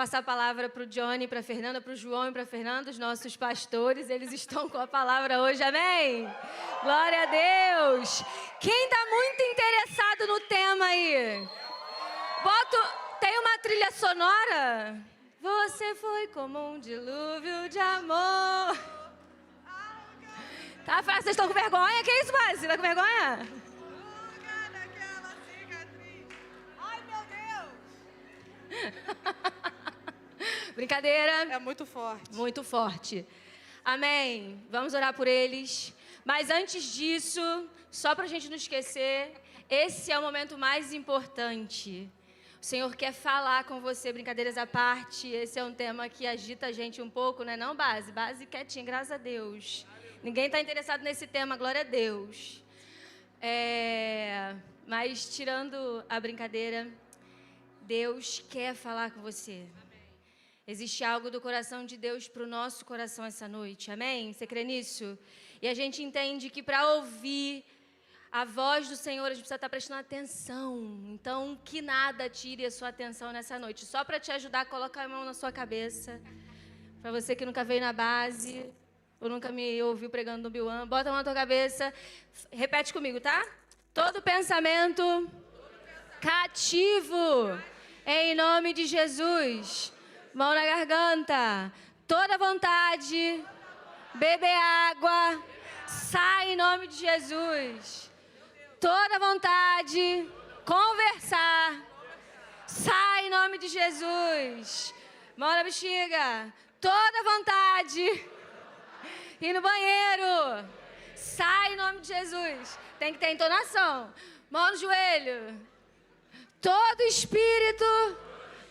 passar a palavra para o Johnny, para a Fernanda, para o João e para a Fernanda, os nossos pastores. Eles estão com a palavra hoje, amém? Glória a Deus! Quem está muito interessado no tema aí? Tem uma trilha sonora? Você foi como um dilúvio de amor. Tá, vocês estão com vergonha? Que isso, Base? Você tá com vergonha? Ai, meu Deus! Brincadeira. É muito forte. Muito forte. Amém. Vamos orar por eles. Mas antes disso, só para a gente não esquecer, esse é o momento mais importante. O Senhor quer falar com você, brincadeiras à parte. Esse é um tema que agita a gente um pouco, né? Não, Base? Base quietinha, graças a Deus. Ninguém está interessado nesse tema, glória a Deus. Mas, tirando a brincadeira, Deus quer falar com você. Existe algo do coração de Deus para o nosso coração essa noite, amém? Você crê nisso? E a gente entende que para ouvir a voz do Senhor, a gente precisa estar prestando atenção. Então, que nada tire a sua atenção nessa noite. Só para te ajudar, coloca a mão na sua cabeça. Para você que nunca veio na base, ou nunca me ouviu pregando no Biuan, bota a mão na tua cabeça. Repete comigo, tá? Todo pensamento cativo, em nome de Jesus. Mão na garganta. Toda vontade, beber água, sai em nome de Jesus. Toda vontade, conversar, sai em nome de Jesus. Mão na bexiga. Toda vontade, ir no banheiro, sai em nome de Jesus. Tem que ter entonação. Mão no joelho. Todo espírito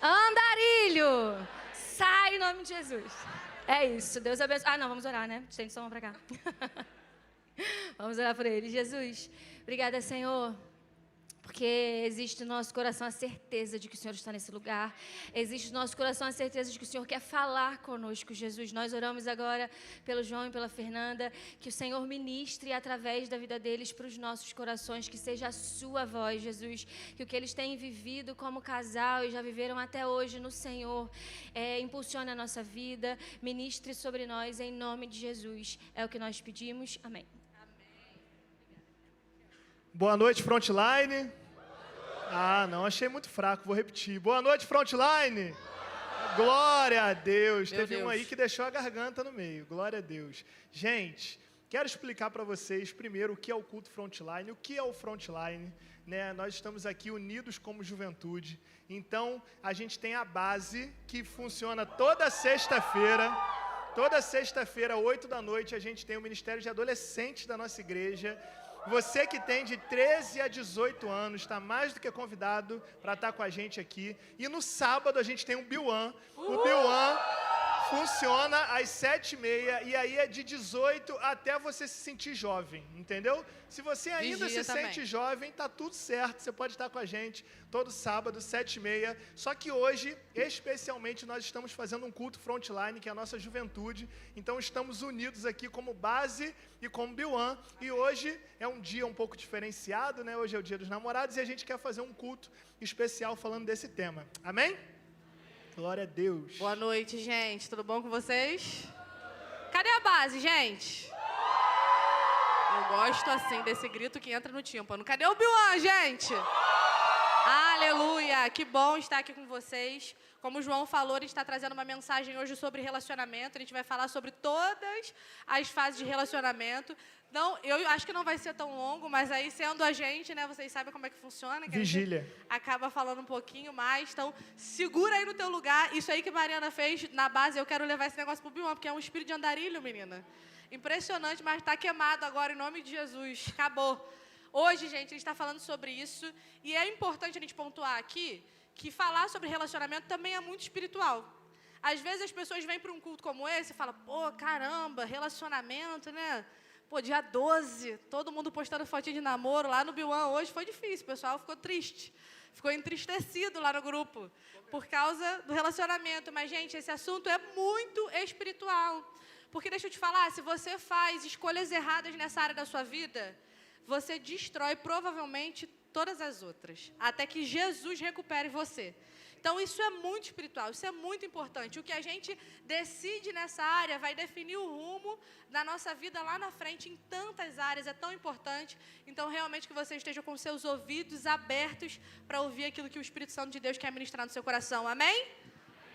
andarilho, sai em nome de Jesus. É isso, Deus abençoe. Não, vamos orar, né? Estende sua mão pra cá. Vamos orar por ele. Jesus, obrigada, Senhor, porque existe no nosso coração a certeza de que o Senhor está nesse lugar. Existe no nosso coração a certeza de que o Senhor quer falar conosco, Jesus. Nós oramos agora pelo João e pela Fernanda, que o Senhor ministre através da vida deles para os nossos corações, que seja a sua voz, Jesus. Que o que eles têm vivido como casal e já viveram até hoje no Senhor, impulsione a nossa vida, ministre sobre nós em nome de Jesus. É o que nós pedimos. Amém. Boa noite, Frontline. Não, achei muito fraco, vou repetir. Boa noite, Frontline. Glória a Deus. Teve um aí que deixou a garganta no meio. Glória a Deus. Gente, quero explicar para vocês primeiro o que é o culto Frontline, o que é o Frontline, né? Nós estamos aqui unidos como juventude. Então, a gente tem a base que funciona toda sexta-feira. Toda sexta-feira, 8 da noite, a gente tem o Ministério de Adolescentes da nossa igreja. Você que tem de 13 a 18 anos, está mais do que convidado para estar com a gente aqui. E no sábado a gente tem um Biuan. O Biuan funciona às 7h30 e aí é de 18 até você se sentir jovem, entendeu? Se você ainda se sente jovem, tá tudo certo. Você pode estar com a gente todo sábado, 7h30. Só que hoje, especialmente, nós estamos fazendo um culto Frontline, que é a nossa juventude. Então estamos unidos aqui como base e como Biuan. E hoje é um dia um pouco diferenciado, né? Hoje é o dia dos namorados e a gente quer fazer um culto especial falando desse tema. Amém? Glória a Deus. Boa noite, gente. Tudo bom com vocês? Cadê a base, gente? Eu gosto assim desse grito que entra no tímpano. Cadê o Biuan, gente? Aleluia! Que bom estar aqui com vocês. Como o João falou, a gente está trazendo uma mensagem hoje sobre relacionamento. A gente vai falar sobre todas as fases de relacionamento. Não, eu acho que não vai ser tão longo, mas aí sendo a gente, né, vocês sabem como é que funciona. Que Vigília. Acaba falando um pouquinho mais. Então, segura aí no teu lugar. Isso aí que a Mariana fez na base, eu quero levar esse negócio pro Biuan, porque é um espírito de andarilho, menina. Impressionante, mas está queimado agora em nome de Jesus. Acabou. Hoje, gente, a gente está falando sobre isso. E é importante a gente pontuar aqui que falar sobre relacionamento também é muito espiritual. Às vezes as pessoas vêm para um culto como esse e falam, pô, caramba, relacionamento, né? Pô, dia 12, todo mundo postando fotinho de namoro lá no Biuan hoje foi difícil, o pessoal ficou triste. Ficou entristecido lá no grupo por causa do relacionamento. Mas, gente, esse assunto é muito espiritual. Porque, deixa eu te falar, se você faz escolhas erradas nessa área da sua vida, você destrói provavelmente todas as outras, até que Jesus recupere você. Então, isso é muito espiritual, isso é muito importante. O que a gente decide nessa área vai definir o rumo da nossa vida lá na frente, em tantas áreas, é tão importante. Então, realmente, que você esteja com seus ouvidos abertos para ouvir aquilo que o Espírito Santo de Deus quer ministrar no seu coração. Amém?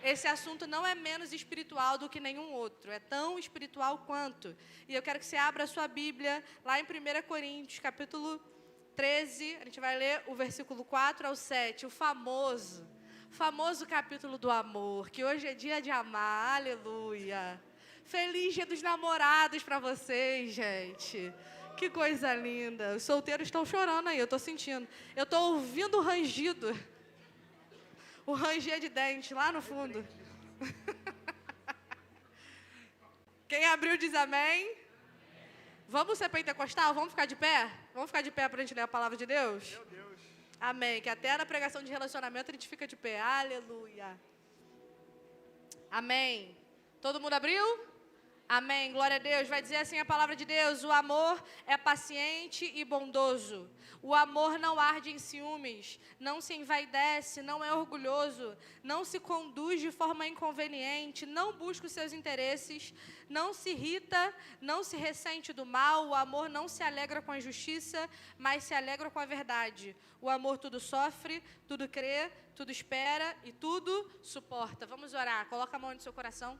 Esse assunto não é menos espiritual do que nenhum outro, é tão espiritual quanto. E eu quero que você abra a sua Bíblia, lá em 1 Coríntios, capítulo 13, a gente vai ler o versículo 4 ao 7, o famoso capítulo do amor, que hoje é dia de amar, aleluia. Feliz dia dos namorados para vocês, gente. Que coisa linda. Os solteiros estão chorando aí, eu estou sentindo. Eu estou ouvindo o rangido. O ranger de dente lá no fundo. Quem abriu diz amém. Vamos ser pentecostal? Vamos ficar de pé? Vamos ficar de pé para a gente ler a palavra de Deus? Meu Deus. Amém. Que até na pregação de relacionamento a gente fica de pé. Aleluia. Amém. Todo mundo abriu? Amém. Glória a Deus. Vai dizer assim a palavra de Deus: o amor é paciente e bondoso. O amor não arde em ciúmes, não se envaidece, não é orgulhoso, não se conduz de forma inconveniente, não busca os seus interesses, não se irrita, não se ressente do mal. O amor não se alegra com a injustiça, mas se alegra com a verdade. O amor tudo sofre, tudo crê, tudo espera e tudo suporta. Vamos orar. Coloca a mão no seu coração.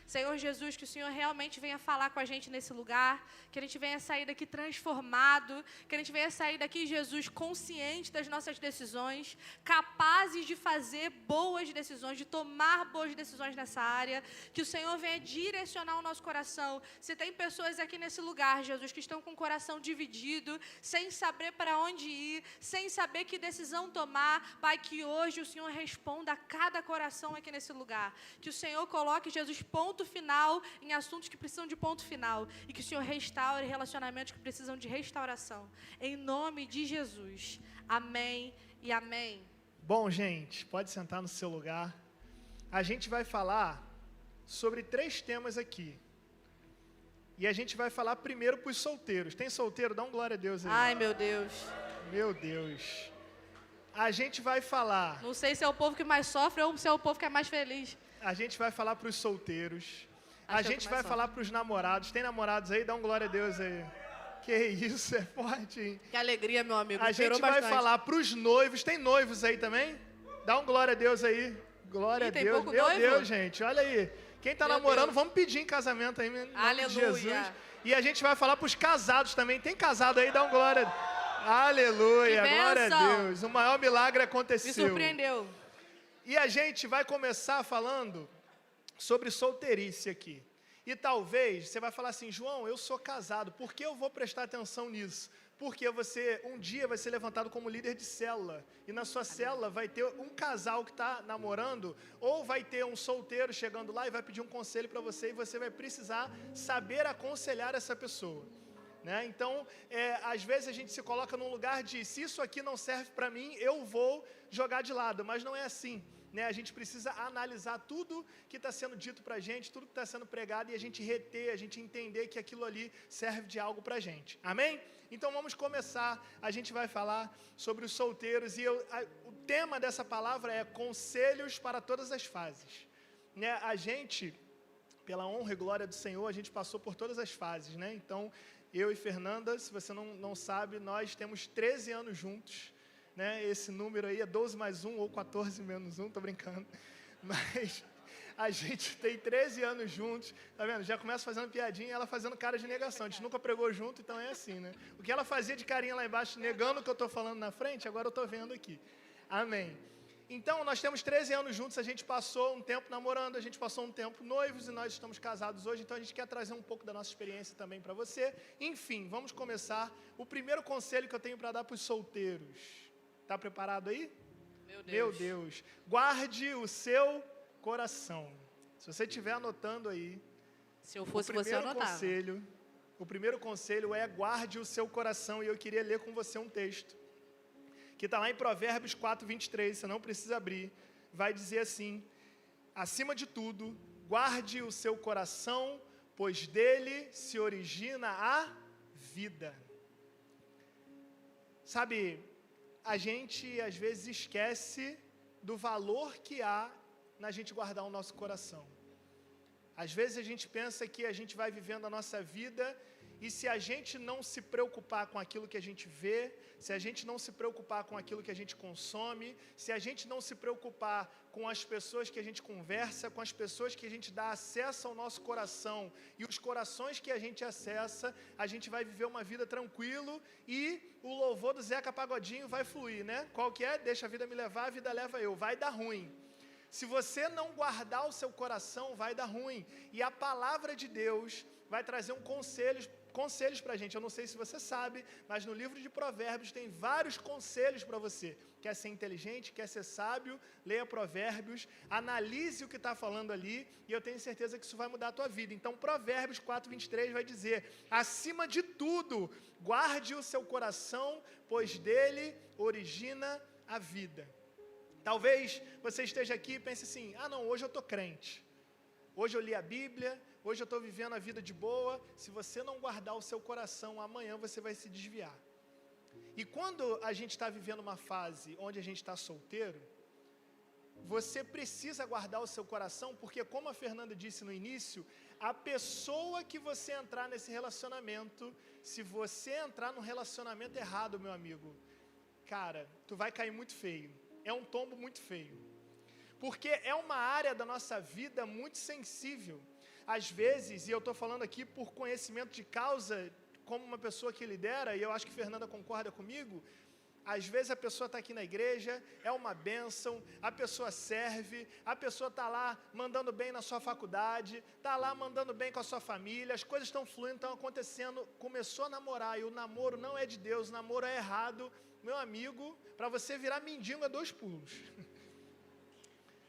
Senhor Jesus, que o Senhor realmente venha falar com a gente nesse lugar, que a gente venha sair daqui transformado, que a gente venha sair daqui, Jesus, consciente das nossas decisões, capazes de fazer boas decisões, de tomar boas decisões nessa área, que o Senhor venha direcionar o nosso coração. Se tem pessoas aqui nesse lugar, Jesus, que estão com o coração dividido, sem saber para onde ir, sem saber que decisão tomar, Pai, que hoje o Senhor responda a cada coração aqui nesse lugar, que o Senhor coloque, Jesus, ponto final em assuntos que precisam de ponto final e que o Senhor restaure relacionamentos que precisam de restauração. Em nome de Jesus. Amém e amém. Bom, gente, pode sentar no seu lugar. A gente vai falar sobre 3 temas aqui. E a gente vai falar primeiro para os solteiros. Tem solteiro? Dá um glória a Deus aí. Ai, meu Deus. Meu Deus. A gente vai falar... Não sei se é o povo que mais sofre ou se é o povo que é mais feliz. A gente vai falar para os solteiros. A gente vai sofre. falar para os namorados. Tem namorados aí? Dá um glória a Deus aí. Que isso, é forte, hein? Que alegria, meu amigo. A gente vai falar para os noivos. Tem noivos aí também? Dá um glória a Deus aí. Glória a Deus. Meu Deus, gente, olha aí. Quem está namorando, vamos pedir em casamento aí, em nome de Jesus. E a gente vai falar para os casados também. Tem casado aí? Dá um glória. Aleluia, glória a Deus. O maior milagre aconteceu. Me surpreendeu. E a gente vai começar falando sobre solteirice aqui. E talvez você vai falar assim: João, eu sou casado, por que eu vou prestar atenção nisso? Porque você um dia vai ser levantado como líder de célula. E na sua célula vai ter um casal que está namorando, ou vai ter um solteiro chegando lá e vai pedir um conselho para você, e você vai precisar saber aconselhar essa pessoa. Né? Então, às vezes a gente se coloca num lugar de: se isso aqui não serve para mim, eu vou jogar de lado. Mas não é assim. Né? A gente precisa analisar tudo que está sendo dito para a gente, tudo que está sendo pregado, e a gente reter, a gente entender que aquilo ali serve de algo para a gente. Amém? Então vamos começar. A gente vai falar sobre os solteiros, e o tema dessa palavra é conselhos para todas as fases. Né? A gente, pela honra e glória do Senhor, a gente passou por todas as fases. Né? Então, eu e Fernanda, se você não sabe, nós temos 13 anos juntos. Né? Esse número aí é 12 mais 1 ou 14 menos 1, tô brincando. Mas a gente tem 13 anos juntos, tá vendo? Já começa fazendo piadinha e ela fazendo cara de negação. A gente nunca pregou junto, então é assim, né? O que ela fazia de carinha lá embaixo, negando o que eu tô falando na frente, agora eu tô vendo aqui. Amém. Então, nós temos 13 anos juntos, a gente passou um tempo namorando, a gente passou um tempo noivos e nós estamos casados hoje, então a gente quer trazer um pouco da nossa experiência também para você. Enfim, vamos começar. O primeiro conselho que eu tenho para dar para os solteiros. Está preparado aí? Meu Deus. Guarde o seu coração. Se você estiver anotando aí, se eu fosse você, eu anotava. O primeiro conselho é: guarde o seu coração. E eu queria ler com você um texto que está lá em Provérbios 4:23, você não precisa abrir. Vai dizer assim: acima de tudo, guarde o seu coração, pois dele se origina a vida. Sabe, a gente às vezes esquece do valor que há na gente guardar o nosso coração. Às vezes a gente pensa que a gente vai vivendo a nossa vida e se a gente não se preocupar com aquilo que a gente vê, se a gente não se preocupar com aquilo que a gente consome, se a gente não se preocupar com as pessoas que a gente conversa, com as pessoas que a gente dá acesso ao nosso coração e os corações que a gente acessa, a gente vai viver uma vida tranquilo e o louvor do Zeca Pagodinho vai fluir, né? Qual que é? Deixa a vida me levar, a vida leva eu. Vai dar ruim. Se você não guardar o seu coração, vai dar ruim. E a palavra de Deus vai trazer conselhos para a gente. Eu não sei se você sabe, mas no livro de Provérbios tem vários conselhos para você. Quer ser inteligente, quer ser sábio, leia Provérbios, analise o que está falando ali, e eu tenho certeza que isso vai mudar a tua vida. Então, Provérbios 4:23 vai dizer: acima de tudo, guarde o seu coração, pois dele origina a vida. Talvez você esteja aqui e pense assim: ah não, hoje eu estou crente, hoje eu li a Bíblia, hoje eu estou vivendo a vida de boa. Se você não guardar o seu coração, amanhã você vai se desviar. E quando a gente está vivendo uma fase onde a gente está solteiro, você precisa guardar o seu coração, porque como a Fernanda disse no início, a pessoa que você entrar nesse relacionamento, se você entrar num relacionamento errado, meu amigo, cara, tu vai cair muito feio. É um tombo muito feio. Porque é uma área da nossa vida muito sensível. Às vezes, e eu estou falando aqui por conhecimento de causa, como uma pessoa que lidera, e eu acho que Fernanda concorda comigo, às vezes a pessoa está aqui na igreja, é uma bênção, a pessoa serve, a pessoa está lá mandando bem na sua faculdade, está lá mandando bem com a sua família, as coisas estão fluindo, estão acontecendo, começou a namorar e o namoro não é de Deus, o namoro é errado, meu amigo, para você virar mendigo é 2 pulos.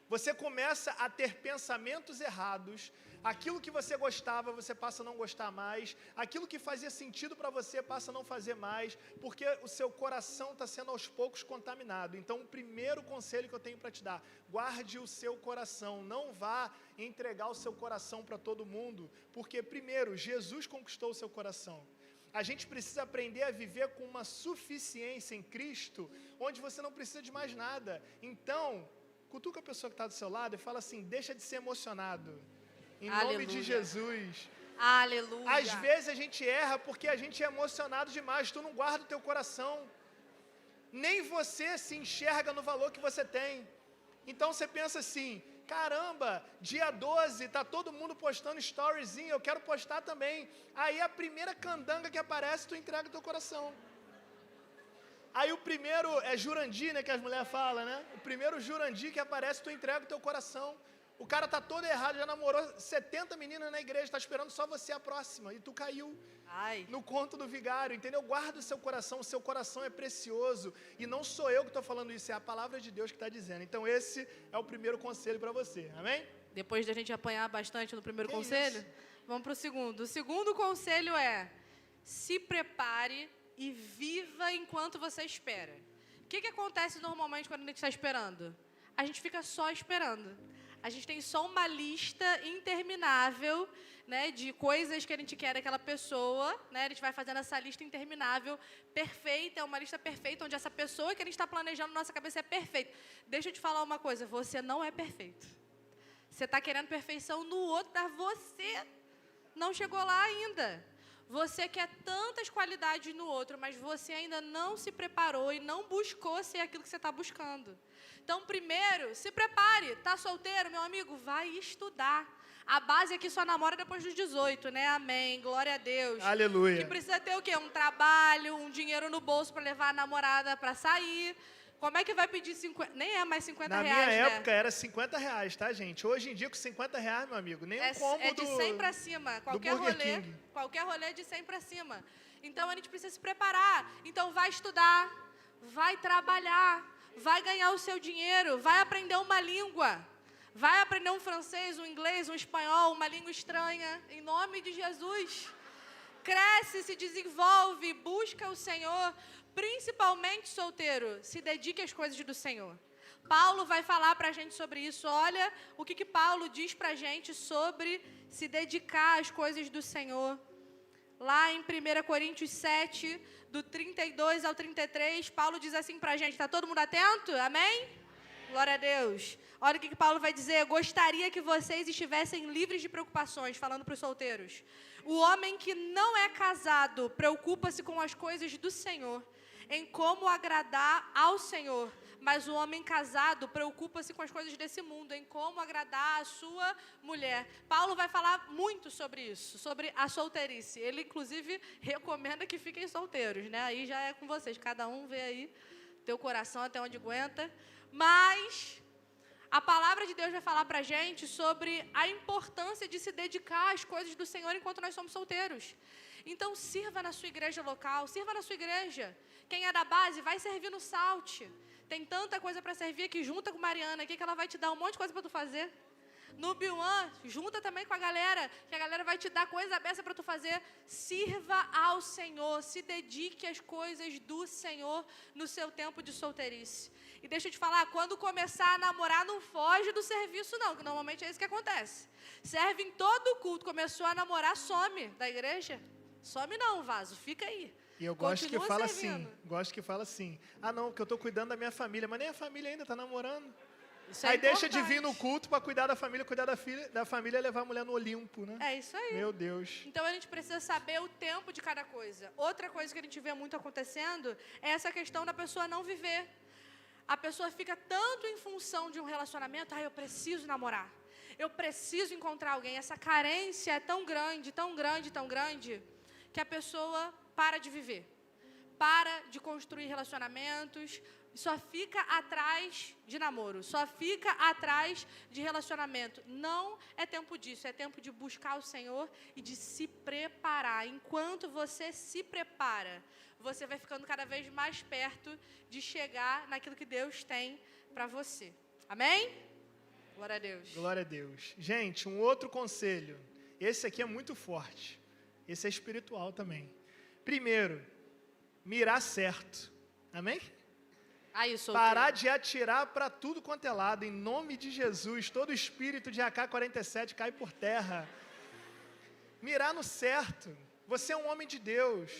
Você começa a ter pensamentos errados, aquilo que você gostava, você passa a não gostar mais, aquilo que fazia sentido para você passa a não fazer mais, porque o seu coração está sendo aos poucos contaminado. Então, o primeiro conselho que eu tenho para te dar: guarde o seu coração, não vá entregar o seu coração para todo mundo, porque primeiro, Jesus conquistou o seu coração. A gente precisa aprender a viver com uma suficiência em Cristo, onde você não precisa de mais nada. Então, cutuca a pessoa que está do seu lado e fala assim: deixa de ser emocionado. Em nome de Jesus. Aleluia. Às vezes a gente erra porque a gente é emocionado demais. Tu não guarda o teu coração. Nem você se enxerga no valor que você tem. Então você pensa assim: caramba, dia 12, tá todo mundo postando storyzinho, eu quero postar também. Aí a primeira candanga que aparece, tu entrega o teu coração. Aí o primeiro é Jurandir, né, que as mulheres falam, né? O primeiro Jurandir que aparece, tu entrega o teu coração. O cara tá todo errado, já namorou 70 meninas na igreja, tá esperando só você a próxima, e tu caiu no conto do vigário, entendeu? Guarda o seu coração é precioso, e não sou eu que estou falando isso, é a palavra de Deus que está dizendo. Então esse é o primeiro conselho para você, amém? Depois de a gente apanhar bastante no primeiro conselho, vamos para o segundo. O segundo conselho é: se prepare e viva enquanto você espera. O que acontece normalmente quando a gente está esperando? A gente fica só esperando. A gente tem só uma lista interminável, né, de coisas que a gente quer daquela pessoa, né? A gente vai fazendo essa lista interminável, perfeita, é uma lista perfeita, onde essa pessoa que a gente está planejando na nossa cabeça é perfeita. Deixa eu te falar uma coisa: você não é perfeito. Você está querendo perfeição no outro, mas você não chegou lá ainda. Você quer tantas qualidades no outro, mas você ainda não se preparou e não buscou ser aquilo que você está buscando. Então, primeiro, se prepare. Tá solteiro, meu amigo? Vai estudar. A base aqui só namora depois dos 18, né? Amém. Glória a Deus. Aleluia. Que precisa ter o quê? Um trabalho, um dinheiro no bolso para levar a namorada para sair. Como é que vai pedir 50? Nem é mais 50 reais, Na minha né? época era 50 reais, tá, gente? Hoje em dia, com 50 reais, meu amigo, nem um combo é de 100 para cima. Qualquer rolê de 100 para cima. Então, a gente precisa se preparar. Então, vai estudar, vai trabalhar, vai ganhar o seu dinheiro, vai aprender uma língua. Vai aprender um francês, um inglês, um espanhol, uma língua estranha. Em nome de Jesus. Cresce, se desenvolve, busca o Senhor. Principalmente, solteiro, se dedique às coisas do Senhor. Paulo vai falar para a gente sobre isso. Olha o que Paulo diz para a gente sobre se dedicar às coisas do Senhor. Lá em 1 Coríntios 7, do 32 ao 33, Paulo diz assim para a gente. Está todo mundo atento? Amém? Glória a Deus. Olha o que Paulo vai dizer. Gostaria que vocês estivessem livres de preocupações, falando para os solteiros. O homem que não é casado preocupa-se com as coisas do Senhor, em como agradar ao Senhor. Mas o homem casado preocupa-se com as coisas desse mundo, em como agradar a sua mulher. Paulo vai falar muito sobre isso, sobre a solteirice. Ele, inclusive, recomenda que fiquem solteiros, né? Aí já é com vocês, cada um vê aí teu coração até onde aguenta. Mas a palavra de Deus vai falar pra gente sobre a importância de se dedicar às coisas do Senhor enquanto nós somos solteiros. Então, sirva na sua igreja local, sirva na sua igreja. Quem é da base, vai servir no Salt. Tem tanta coisa para servir que junta com Mariana aqui, que ela vai te dar um monte de coisa para tu fazer. No B1, junta também com a galera, que a galera vai te dar coisa beça para tu fazer. Sirva ao Senhor, se dedique às coisas do Senhor no seu tempo de solteirice. E deixa eu te falar, quando começar a namorar, não foge do serviço não, que normalmente é isso que acontece. Serve em todo o culto, começou a namorar, some da igreja. Some não, vaso, fica aí. E eu gosto que fala assim, não, que eu estou cuidando da minha família, mas nem a família ainda está namorando. Isso aí é deixa de vir no culto para cuidar da família, da família e levar a mulher no Olimpo, né? É isso aí. Meu Deus. Então a gente precisa saber o tempo de cada coisa. Outra coisa que a gente vê muito acontecendo é essa questão da pessoa não viver. A pessoa fica tanto em função de um relacionamento, eu preciso namorar, eu preciso encontrar alguém. Essa carência é tão grande, tão grande, tão grande, que a pessoa para de viver, para de construir relacionamentos, só fica atrás de namoro, só fica atrás de relacionamento. Não é tempo disso, é tempo de buscar o Senhor e de se preparar. Enquanto você se prepara, você vai ficando cada vez mais perto de chegar naquilo que Deus tem para você. Amém? Glória a Deus. Glória a Deus. Gente, um outro conselho. Esse aqui é muito forte. Esse é espiritual também. Primeiro, mirar certo. Amém? Parar de atirar para tudo quanto é lado. Em nome de Jesus, todo espírito de AK-47 cai por terra. Mirar no certo. Você é um homem de Deus.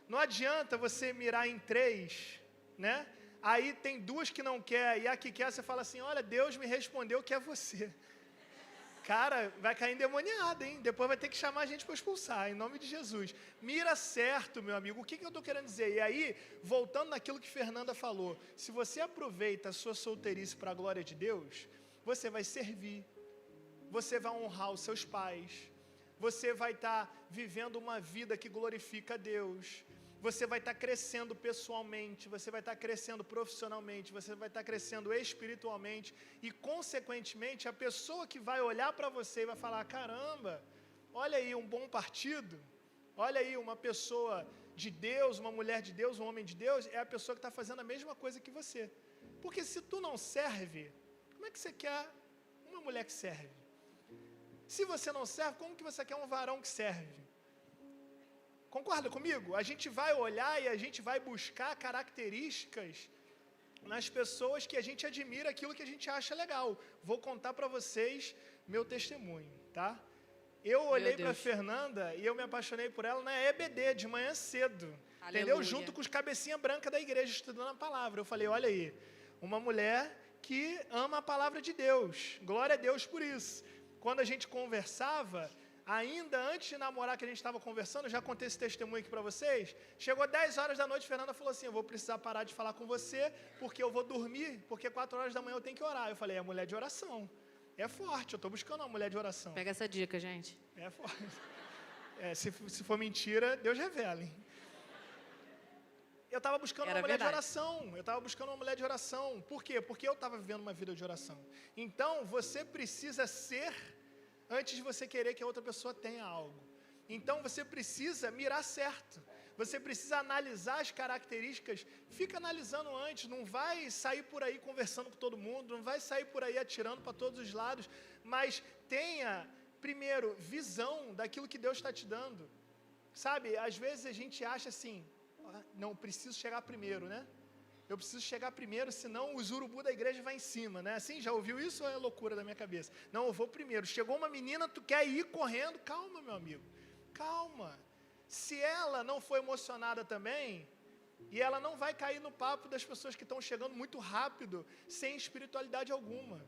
Não adianta você mirar em 3, né? Aí tem 2 que não quer, e a que quer, você fala assim, olha, Deus me respondeu que é você. Cara, vai cair endemoniado, hein? Depois vai ter que chamar a gente para expulsar, em nome de Jesus. Mira certo, meu amigo. O que eu estou querendo dizer? E aí, voltando naquilo que Fernanda falou, se você aproveita a sua solteirice para a glória de Deus, você vai servir, você vai honrar os seus pais, você vai estar vivendo uma vida que glorifica a Deus, você vai estar crescendo pessoalmente, você vai estar crescendo profissionalmente, você vai estar crescendo espiritualmente e, consequentemente, a pessoa que vai olhar para você e vai falar, caramba, olha aí um bom partido, olha aí uma pessoa de Deus, uma mulher de Deus, um homem de Deus, é a pessoa que está fazendo a mesma coisa que você. Porque se tu não serve, como é que você quer uma mulher que serve? Se você não serve, como que você quer um varão que serve? Concorda comigo? A gente vai olhar e a gente vai buscar características nas pessoas que a gente admira, aquilo que a gente acha legal. Vou contar para vocês meu testemunho, tá? Eu olhei para Fernanda e eu me apaixonei por ela na EBD, de manhã cedo. Aleluia. Entendeu? Junto com os cabecinha branca da igreja, estudando a palavra. Eu falei, olha aí, uma mulher que ama a palavra de Deus. Glória a Deus por isso. Quando a gente conversava, ainda antes de namorar, que a gente estava conversando, já contei esse testemunho aqui para vocês, chegou 10 horas da noite, Fernanda falou assim, eu vou precisar parar de falar com você, porque eu vou dormir, porque 4 horas da manhã eu tenho que orar. Eu falei, é mulher de oração, é forte, eu estou buscando uma mulher de oração. Pega essa dica, gente. É forte. Se for mentira, Deus revela, hein? Eu estava buscando uma mulher de oração. Eu estava buscando uma mulher de oração. Por quê? Porque eu estava vivendo uma vida de oração. Então, você precisa ser antes de você querer que a outra pessoa tenha algo. Então, você precisa mirar certo. Você precisa analisar as características. Fica analisando antes. Não vai sair por aí conversando com todo mundo. Não vai sair por aí atirando para todos os lados. Mas tenha, primeiro, visão daquilo que Deus está te dando. Sabe, às vezes a gente acha assim, não, preciso chegar primeiro, né? Eu preciso chegar primeiro, senão os urubu da igreja vai em cima, né? Assim, já ouviu isso ou é loucura da minha cabeça? Não, eu vou primeiro. Chegou uma menina, tu quer ir correndo? Calma, meu amigo. Calma. Se ela não for emocionada também, E ela não vai cair no papo das pessoas que estão chegando muito rápido, sem espiritualidade alguma.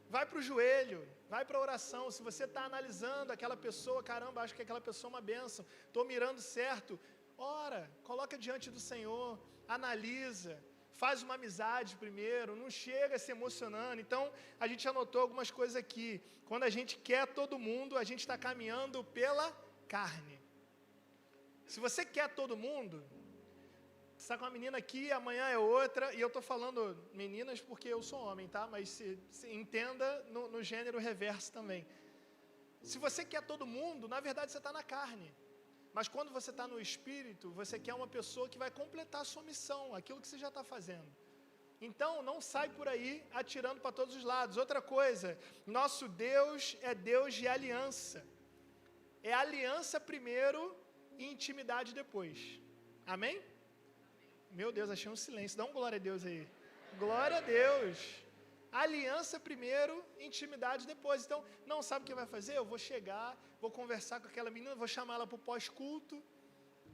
Vai para o joelho, vai para a oração. Se você está analisando aquela pessoa, caramba, acho que aquela pessoa é uma bênção, estou mirando certo, ora, coloca diante do Senhor, analisa, faz uma amizade primeiro, não chega se emocionando. Então, a gente anotou algumas coisas aqui. Quando a gente quer todo mundo, a gente está caminhando pela carne. Se você quer todo mundo, você está com uma menina aqui, amanhã é outra, e eu estou falando meninas porque eu sou homem, tá? Mas se entenda no gênero reverso também. Se você quer todo mundo, na verdade você está na carne. Mas quando você está no espírito, você quer uma pessoa que vai completar a sua missão, aquilo que você já está fazendo. Então, não sai por aí atirando para todos os lados. Outra coisa, nosso Deus é Deus de aliança. É aliança primeiro e intimidade depois. Amém? Meu Deus, achei um silêncio. Dá um glória a Deus aí. Glória a Deus. Aliança primeiro, intimidade depois. Então, não sabe o que vai fazer? Eu vou chegar, vou conversar com aquela menina, vou chamar ela para o pós-culto.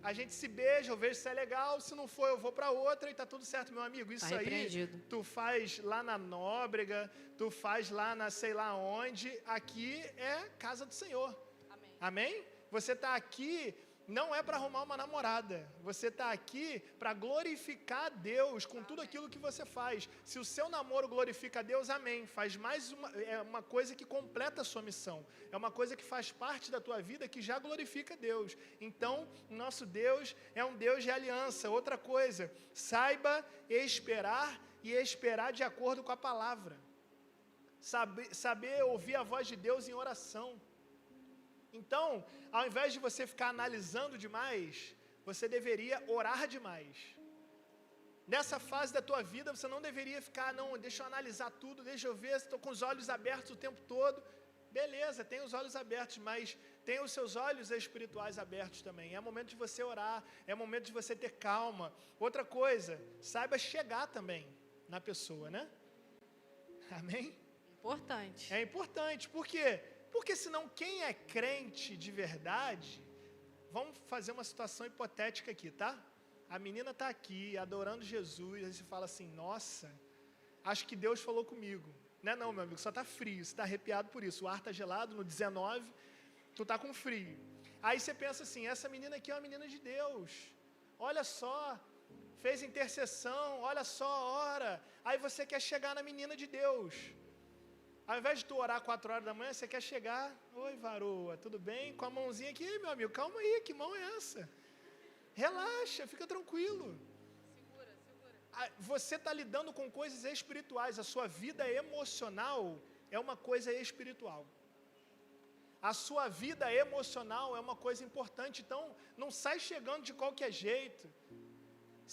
A gente se beija, eu vejo se é legal. Se não for, eu vou para outra e tá tudo certo, meu amigo. Isso aí, tu faz lá na Nóbrega, tu faz lá na sei lá onde. Aqui é casa do Senhor. Amém? Amém? Você está aqui... Não é para arrumar uma namorada. Você está aqui para glorificar a Deus com tudo aquilo que você faz. Se o seu namoro glorifica a Deus, amém. Faz mais uma coisa que completa a sua missão. É uma coisa que faz parte da tua vida que já glorifica a Deus. Então, nosso Deus é um Deus de aliança. Outra coisa, saiba esperar e esperar de acordo com a palavra. Saber ouvir a voz de Deus em oração. Então, ao invés de você ficar analisando demais, você deveria orar demais. Nessa fase da tua vida, você não deveria ficar, não, deixa eu analisar tudo, deixa eu ver, estou com os olhos abertos o tempo todo. Beleza, tem os olhos abertos, mas tem os seus olhos espirituais abertos também. É momento de você orar, é momento de você ter calma. Outra coisa, saiba chegar também na pessoa, né? Amém? Importante. É importante, por quê? Porque senão quem é crente de verdade, vamos fazer uma situação hipotética aqui, tá? A menina está aqui, adorando Jesus, aí você fala assim, nossa, acho que Deus falou comigo. Não, meu amigo, só está frio, você está arrepiado por isso, o ar está gelado, no 19, tu está com frio. Aí você pensa assim, essa menina aqui é uma menina de Deus, olha só, fez intercessão, olha só a hora, aí você quer chegar na menina de Deus. Ao invés de tu orar 4 horas da manhã, você quer chegar, oi varoa, tudo bem? Com a mãozinha aqui, meu amigo, calma aí, que mão é essa? Relaxa, fica tranquilo. Segura. Você está lidando com coisas espirituais, a sua vida emocional é uma coisa espiritual. A sua vida emocional é uma coisa importante, então não sai chegando de qualquer jeito.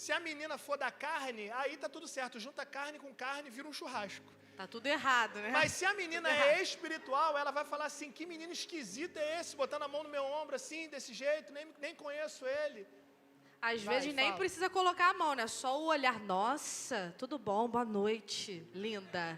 Se a menina for da carne, aí tá tudo certo, junta carne com carne, vira um churrasco. Tá tudo errado, né? Mas se a menina é espiritual, ela vai falar assim, que menino esquisito é esse, botando a mão no meu ombro assim, desse jeito, nem conheço ele. Às vezes nem precisa colocar a mão, né? Só o olhar, nossa, tudo bom, boa noite, linda.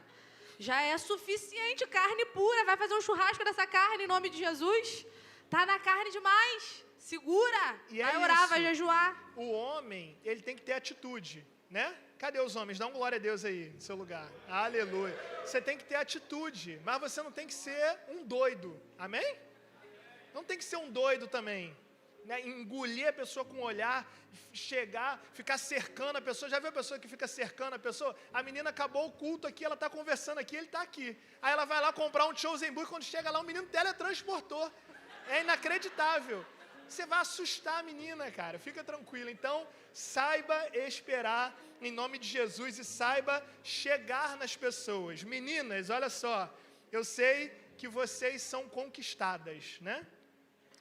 Já é suficiente, carne pura, vai fazer um churrasco dessa carne em nome de Jesus? Tá na carne demais, segura, vai orar, vai jejuar. O homem, ele tem que ter atitude, né? Cadê os homens? Dá um glória a Deus aí, no seu lugar. Aleluia. Você tem que ter atitude, mas você não tem que ser um doido. Amém? Não tem que ser um doido também. Né? Engolir a pessoa com o olhar, chegar, ficar cercando a pessoa. Já viu a pessoa que fica cercando a pessoa? A menina acabou o culto aqui, ela está conversando aqui, ele está aqui. Aí ela vai lá comprar um Chosenburg, quando chega lá, o menino teletransportou. É inacreditável. Você vai assustar a menina, cara. Fica tranquilo. Então, saiba esperar em nome de Jesus e saiba chegar nas pessoas. Meninas, olha só. Eu sei que vocês são conquistadas, né?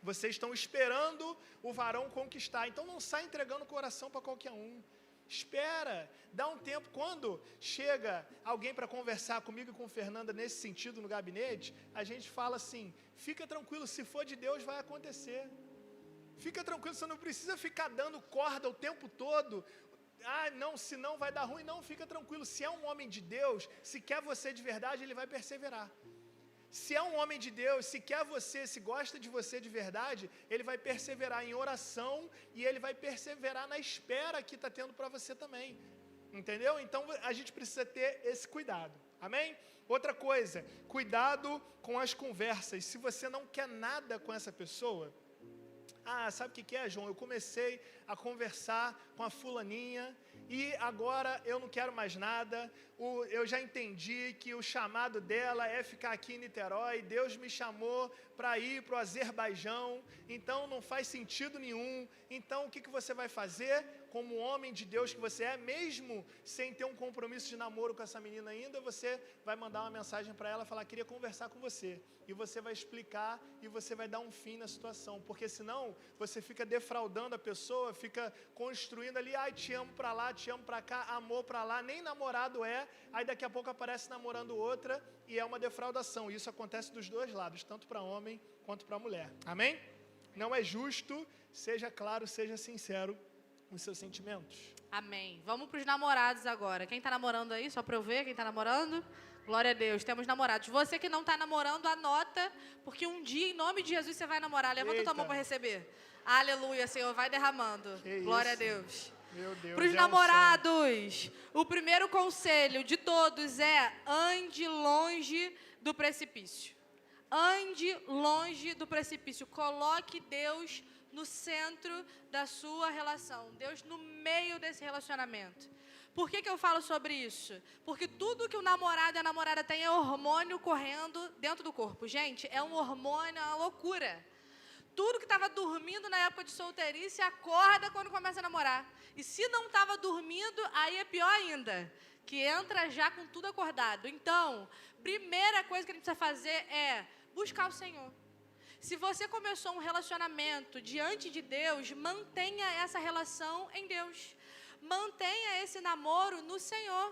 Vocês estão esperando o varão conquistar. Então, não sai entregando o coração para qualquer um. Espera, dá um tempo. Quando chega alguém para conversar comigo e com Fernanda nesse sentido no gabinete, a gente fala assim, fica tranquilo, se for de Deus vai acontecer. Fica tranquilo, você não precisa ficar dando corda o tempo todo. Não, senão vai dar ruim. Não, fica tranquilo. Se é um homem de Deus, se quer você de verdade, ele vai perseverar. Se é um homem de Deus, se quer você, se gosta de você de verdade, ele vai perseverar em oração e ele vai perseverar na espera que está tendo para você também. Entendeu? Então a gente precisa ter esse cuidado. Amém? Outra coisa, cuidado com as conversas. Se você não quer nada com essa pessoa, sabe o que é, João? Eu comecei a conversar com a fulaninha e agora eu não quero mais nada. Eu já entendi que o chamado dela é ficar aqui em Niterói. Deus me chamou para ir para o Azerbaijão, então não faz sentido nenhum. Então o que você vai fazer? Como homem de Deus que você é, mesmo sem ter um compromisso de namoro com essa menina ainda, você vai mandar uma mensagem para ela, falar, queria conversar com você. E você vai explicar e você vai dar um fim na situação, porque senão você fica defraudando a pessoa, fica construindo ali, te amo para lá, te amo para cá, amor para lá, nem namorado é, aí daqui a pouco aparece namorando outra e é uma defraudação. Isso acontece dos dois lados, tanto para homem quanto para mulher. Amém? Não é justo, seja claro, seja sincero com seus sentimentos. Amém. Vamos para os namorados agora. Quem está namorando aí, só para eu ver quem está namorando? Glória a Deus, temos namorados. Você que não está namorando, anota, porque um dia, em nome de Jesus, você vai namorar. Levanta tua mão para receber. Aleluia, Senhor, vai derramando. Glória a Deus. Meu Deus. Para os namorados, o primeiro conselho de todos é: ande longe do precipício. Ande longe do precipício. Coloque Deus no centro da sua relação. Deus no meio desse relacionamento. Por que eu falo sobre isso? Porque tudo que o namorado e a namorada têm é hormônio correndo dentro do corpo. Gente, é um hormônio, é uma loucura. Tudo que estava dormindo na época de solteirice acorda quando começa a namorar. E se não estava dormindo, aí é pior ainda, que entra já com tudo acordado. Então, primeira coisa que a gente precisa fazer é buscar o Senhor. Se você começou um relacionamento diante de Deus, mantenha essa relação em Deus. Mantenha esse namoro no Senhor.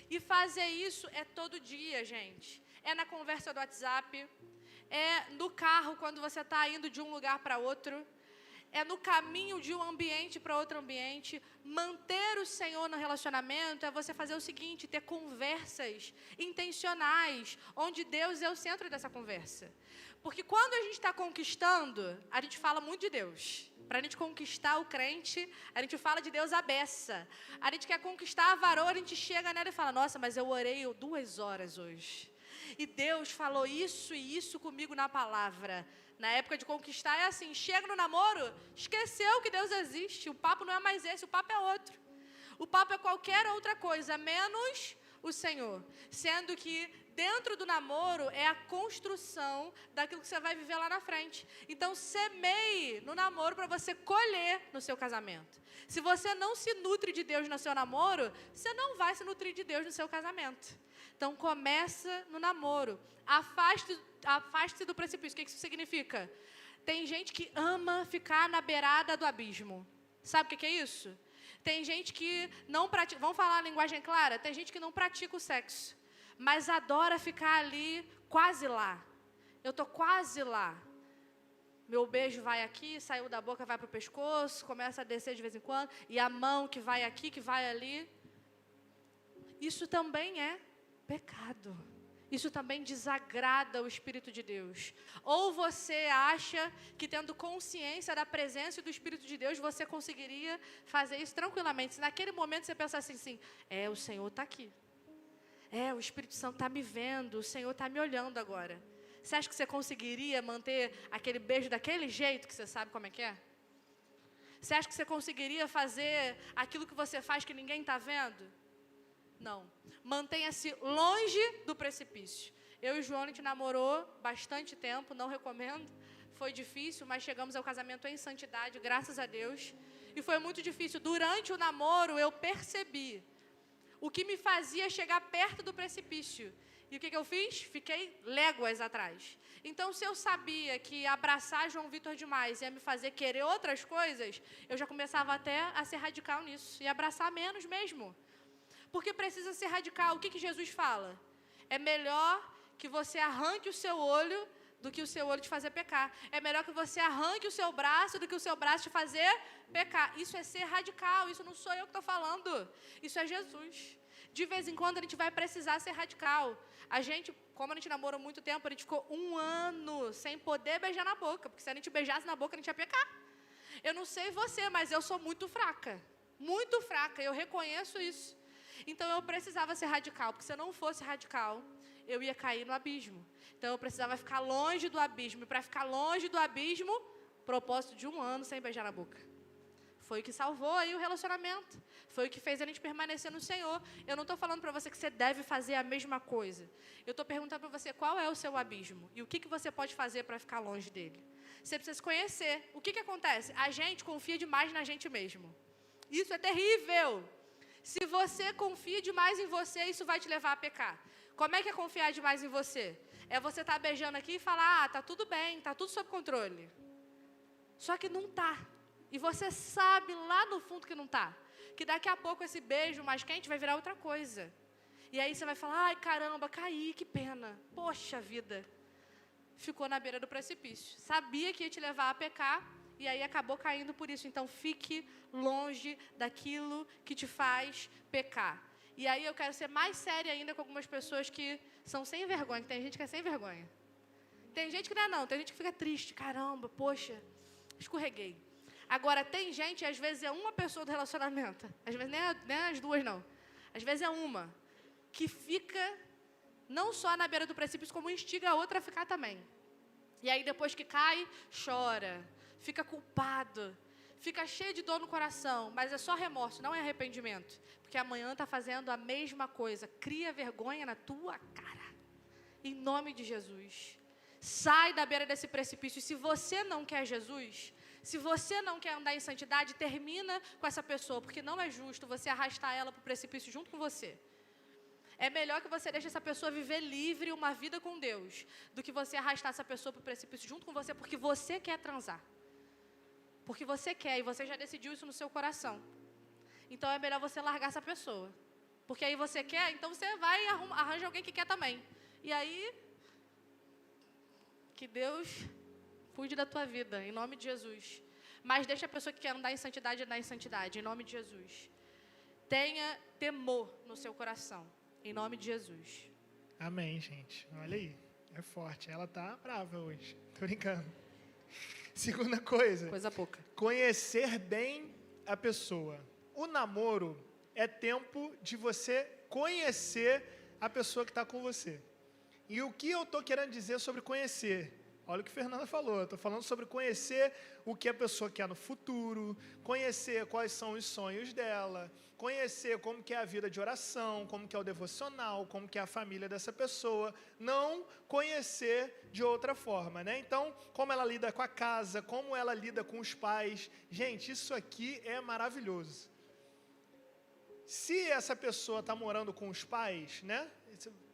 E fazer isso é todo dia, gente. É na conversa do WhatsApp, é no carro quando você está indo de um lugar para outro, é no caminho de um ambiente para outro ambiente. Manter o Senhor no relacionamento é você fazer o seguinte: ter conversas intencionais, onde Deus é o centro dessa conversa. Porque quando a gente está conquistando, a gente fala muito de Deus. Para a gente conquistar o crente, a gente fala de Deus à beça. A gente quer conquistar a varoa, a gente chega nela e fala: nossa, mas eu orei 2 horas hoje. E Deus falou isso e isso comigo na palavra. Na época de conquistar é assim, chega no namoro, esqueceu que Deus existe. O papo não é mais esse, o papo é outro. O papo é qualquer outra coisa, menos o Senhor. Sendo que dentro do namoro é a construção daquilo que você vai viver lá na frente. Então, semeie no namoro para você colher no seu casamento. Se você não se nutre de Deus no seu namoro, você não vai se nutrir de Deus no seu casamento. Então, começa no namoro. Afaste-se do precipício. O que isso significa? Tem gente que ama ficar na beirada do abismo. Sabe o que é isso? Tem gente que não pratica... Vamos falar a linguagem clara? Tem gente que não pratica o sexo, mas adora ficar ali, quase lá. Eu estou quase lá. Meu beijo vai aqui, saiu da boca, vai para o pescoço, começa a descer de vez em quando, e a mão que vai aqui, que vai ali. Isso também é pecado. Isso também desagrada o Espírito de Deus. Ou você acha que, tendo consciência da presença do Espírito de Deus, você conseguiria fazer isso tranquilamente. Se naquele momento você pensar assim, o Senhor está aqui. O Espírito Santo está me vendo, o Senhor está me olhando agora. Você acha que você conseguiria manter aquele beijo daquele jeito que você sabe como é que é? Você acha que você conseguiria fazer aquilo que você faz que ninguém está vendo? Não. Mantenha-se longe do precipício. Eu e o João, a gente namorou bastante tempo, não recomendo. Foi difícil, mas chegamos ao casamento em santidade, graças a Deus. E foi muito difícil. Durante o namoro, eu percebi o que me fazia chegar perto do precipício. E o que eu fiz? Fiquei léguas atrás. Então, se eu sabia que abraçar João Vitor demais ia me fazer querer outras coisas, eu já começava até a ser radical nisso. E abraçar menos mesmo. Porque precisa ser radical. O que Jesus fala? É melhor que você arranque o seu olho do que o seu olho te fazer pecar. É melhor que você arranque o seu braço do que o seu braço te fazer pecar. Isso é ser radical. Isso não sou eu que estou falando. Isso é Jesus. De vez em quando a gente vai precisar ser radical. A gente como a gente namorou muito tempo, a gente ficou 1 ano sem poder beijar na boca. Porque se a gente beijasse na boca, a gente ia pecar. Eu não sei você, mas eu sou muito fraca. Muito fraca, eu reconheço isso. Então eu precisava ser radical, porque se eu não fosse radical, eu ia cair no abismo. Então eu precisava ficar longe do abismo. E para ficar longe do abismo, propósito de 1 ano sem beijar na boca. Foi o que salvou aí o relacionamento. Foi o que fez a gente permanecer no Senhor. Eu não estou falando para você que você deve fazer a mesma coisa. Eu estou perguntando para você qual é o seu abismo e o que você pode fazer para ficar longe dele. Você precisa se conhecer. O que acontece? A gente confia demais na gente mesmo. Isso é terrível. Se você confia demais em você, isso vai te levar a pecar. Como é que é confiar demais em você? É você estar beijando aqui e falar, tá tudo bem, tá tudo sob controle. Só que não tá. E você sabe lá no fundo que não tá. Que daqui a pouco esse beijo mais quente vai virar outra coisa. E aí você vai falar, ai caramba, caí, que pena. Poxa vida. Ficou na beira do precipício. Sabia que ia te levar a pecar. E aí acabou caindo por isso. Então fique longe daquilo que te faz pecar. E aí eu quero ser mais séria ainda com algumas pessoas que são sem vergonha. Que tem gente que é sem vergonha. Tem gente que não, tem gente que fica triste. Caramba, poxa, escorreguei. Agora, tem gente, às vezes é uma pessoa do relacionamento. Às vezes nem as duas, não. Às vezes é uma. Que fica não só na beira do precipício, como instiga a outra a ficar também. E aí depois que cai, chora. Fica culpado, fica cheio de dor no coração, mas é só remorso, não é arrependimento. Porque amanhã está fazendo a mesma coisa. Cria vergonha na tua cara. Em nome de Jesus. Sai da beira desse precipício. E se você não quer Jesus, se você não quer andar em santidade, termina com essa pessoa. Porque não é justo você arrastar ela para o precipício junto com você. É melhor que você deixe essa pessoa viver livre uma vida com Deus, do que você arrastar essa pessoa para o precipício junto com você, porque você quer transar. Porque você quer, e você já decidiu isso no seu coração. Então é melhor você largar essa pessoa. Porque aí você quer, então você vai e arranja alguém que quer também. E aí, que Deus cuide da tua vida, em nome de Jesus. Mas deixa a pessoa que quer andar em santidade, em nome de Jesus. Tenha temor no seu coração, em nome de Jesus. Amém, gente. Olha aí, é forte. Ela tá brava hoje. Tô brincando. Segunda coisa. Coisa pouca. Conhecer bem a pessoa. O namoro é tempo de você conhecer a pessoa que está com você. E o que eu estou querendo dizer sobre conhecer? Olha o que a Fernanda falou. Eu estou falando sobre conhecer o que a pessoa quer no futuro, conhecer quais são os sonhos dela, conhecer como que é a vida de oração, como que é o devocional, como que é a família dessa pessoa. Não conhecer de outra forma, né? Então, como ela lida com a casa, como ela lida com os pais. Gente, isso aqui é maravilhoso. Se essa pessoa está morando com os pais, né?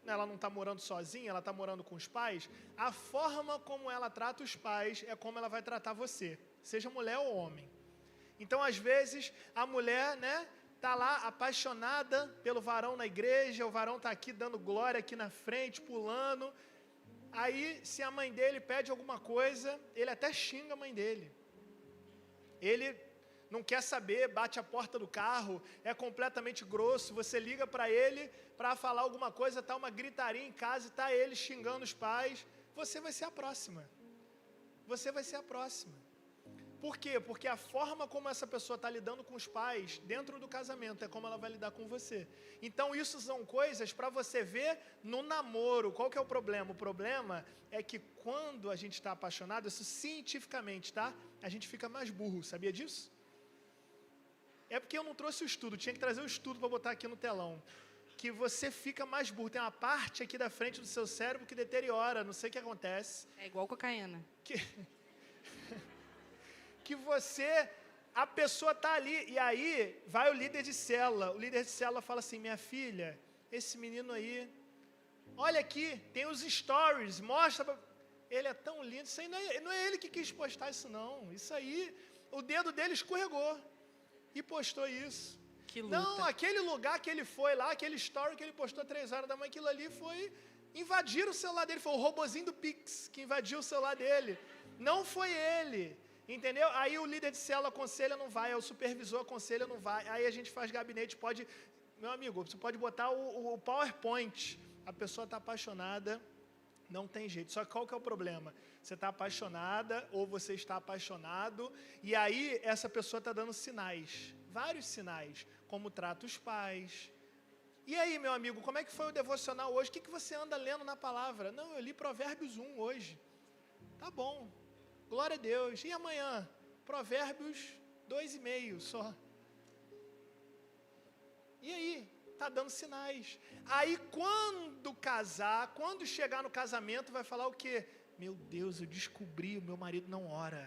Ela não está morando sozinha, ela está morando com os pais, a forma como ela trata os pais é como ela vai tratar você, seja mulher ou homem. Então, às vezes, a mulher, né, está lá apaixonada pelo varão na igreja, o varão está aqui dando glória aqui na frente, pulando. Aí, se a mãe dele pede alguma coisa, ele até xinga a mãe dele. Ele não quer saber, bate a porta do carro, é completamente grosso, você liga para ele para falar alguma coisa, está uma gritaria em casa e está ele xingando os pais, você vai ser a próxima. Você vai ser a próxima. Por quê? Porque a forma como essa pessoa está lidando com os pais dentro do casamento é como ela vai lidar com você. Então isso são coisas para você ver no namoro. Qual que é o problema? O problema é que quando a gente está apaixonado, isso cientificamente, tá? A gente fica mais burro, sabia disso? É porque eu não trouxe o estudo, tinha que trazer o estudo para botar aqui no telão. Que você fica mais burro. Tem uma parte aqui da frente do seu cérebro que deteriora, não sei o que acontece. É igual cocaína. Que você, a pessoa está ali, e aí vai o líder de célula. O líder de célula fala assim, minha filha, esse menino aí, olha aqui, tem os stories, mostra. Ele é tão lindo, isso aí não é ele que quis postar isso não. Isso aí, o dedo dele escorregou. E postou isso. Que luta. Não, aquele lugar que ele foi lá, aquele story que ele postou 3 horas da manhã, aquilo ali foi invadir o celular dele, foi o robozinho do Pix que invadiu o celular dele. Não foi ele, entendeu? Aí o líder de célula aconselha, não vai, o supervisor aconselha, não vai. Aí a gente faz gabinete, pode... Meu amigo, você pode botar o PowerPoint. A pessoa está apaixonada, Não tem jeito. Só que qual que é o problema? Você está apaixonada ou você está apaixonado e aí essa pessoa está dando sinais, vários sinais, como trata os pais. E aí, meu amigo, como é que foi o devocional hoje? O que você anda lendo na palavra? Não, eu li Provérbios 1 hoje. Tá bom, glória a Deus. E amanhã? Provérbios 2,5 só. E aí? Está dando sinais. Aí quando casar, quando chegar no casamento, vai falar o quê? Meu Deus, eu descobri, o meu marido não ora.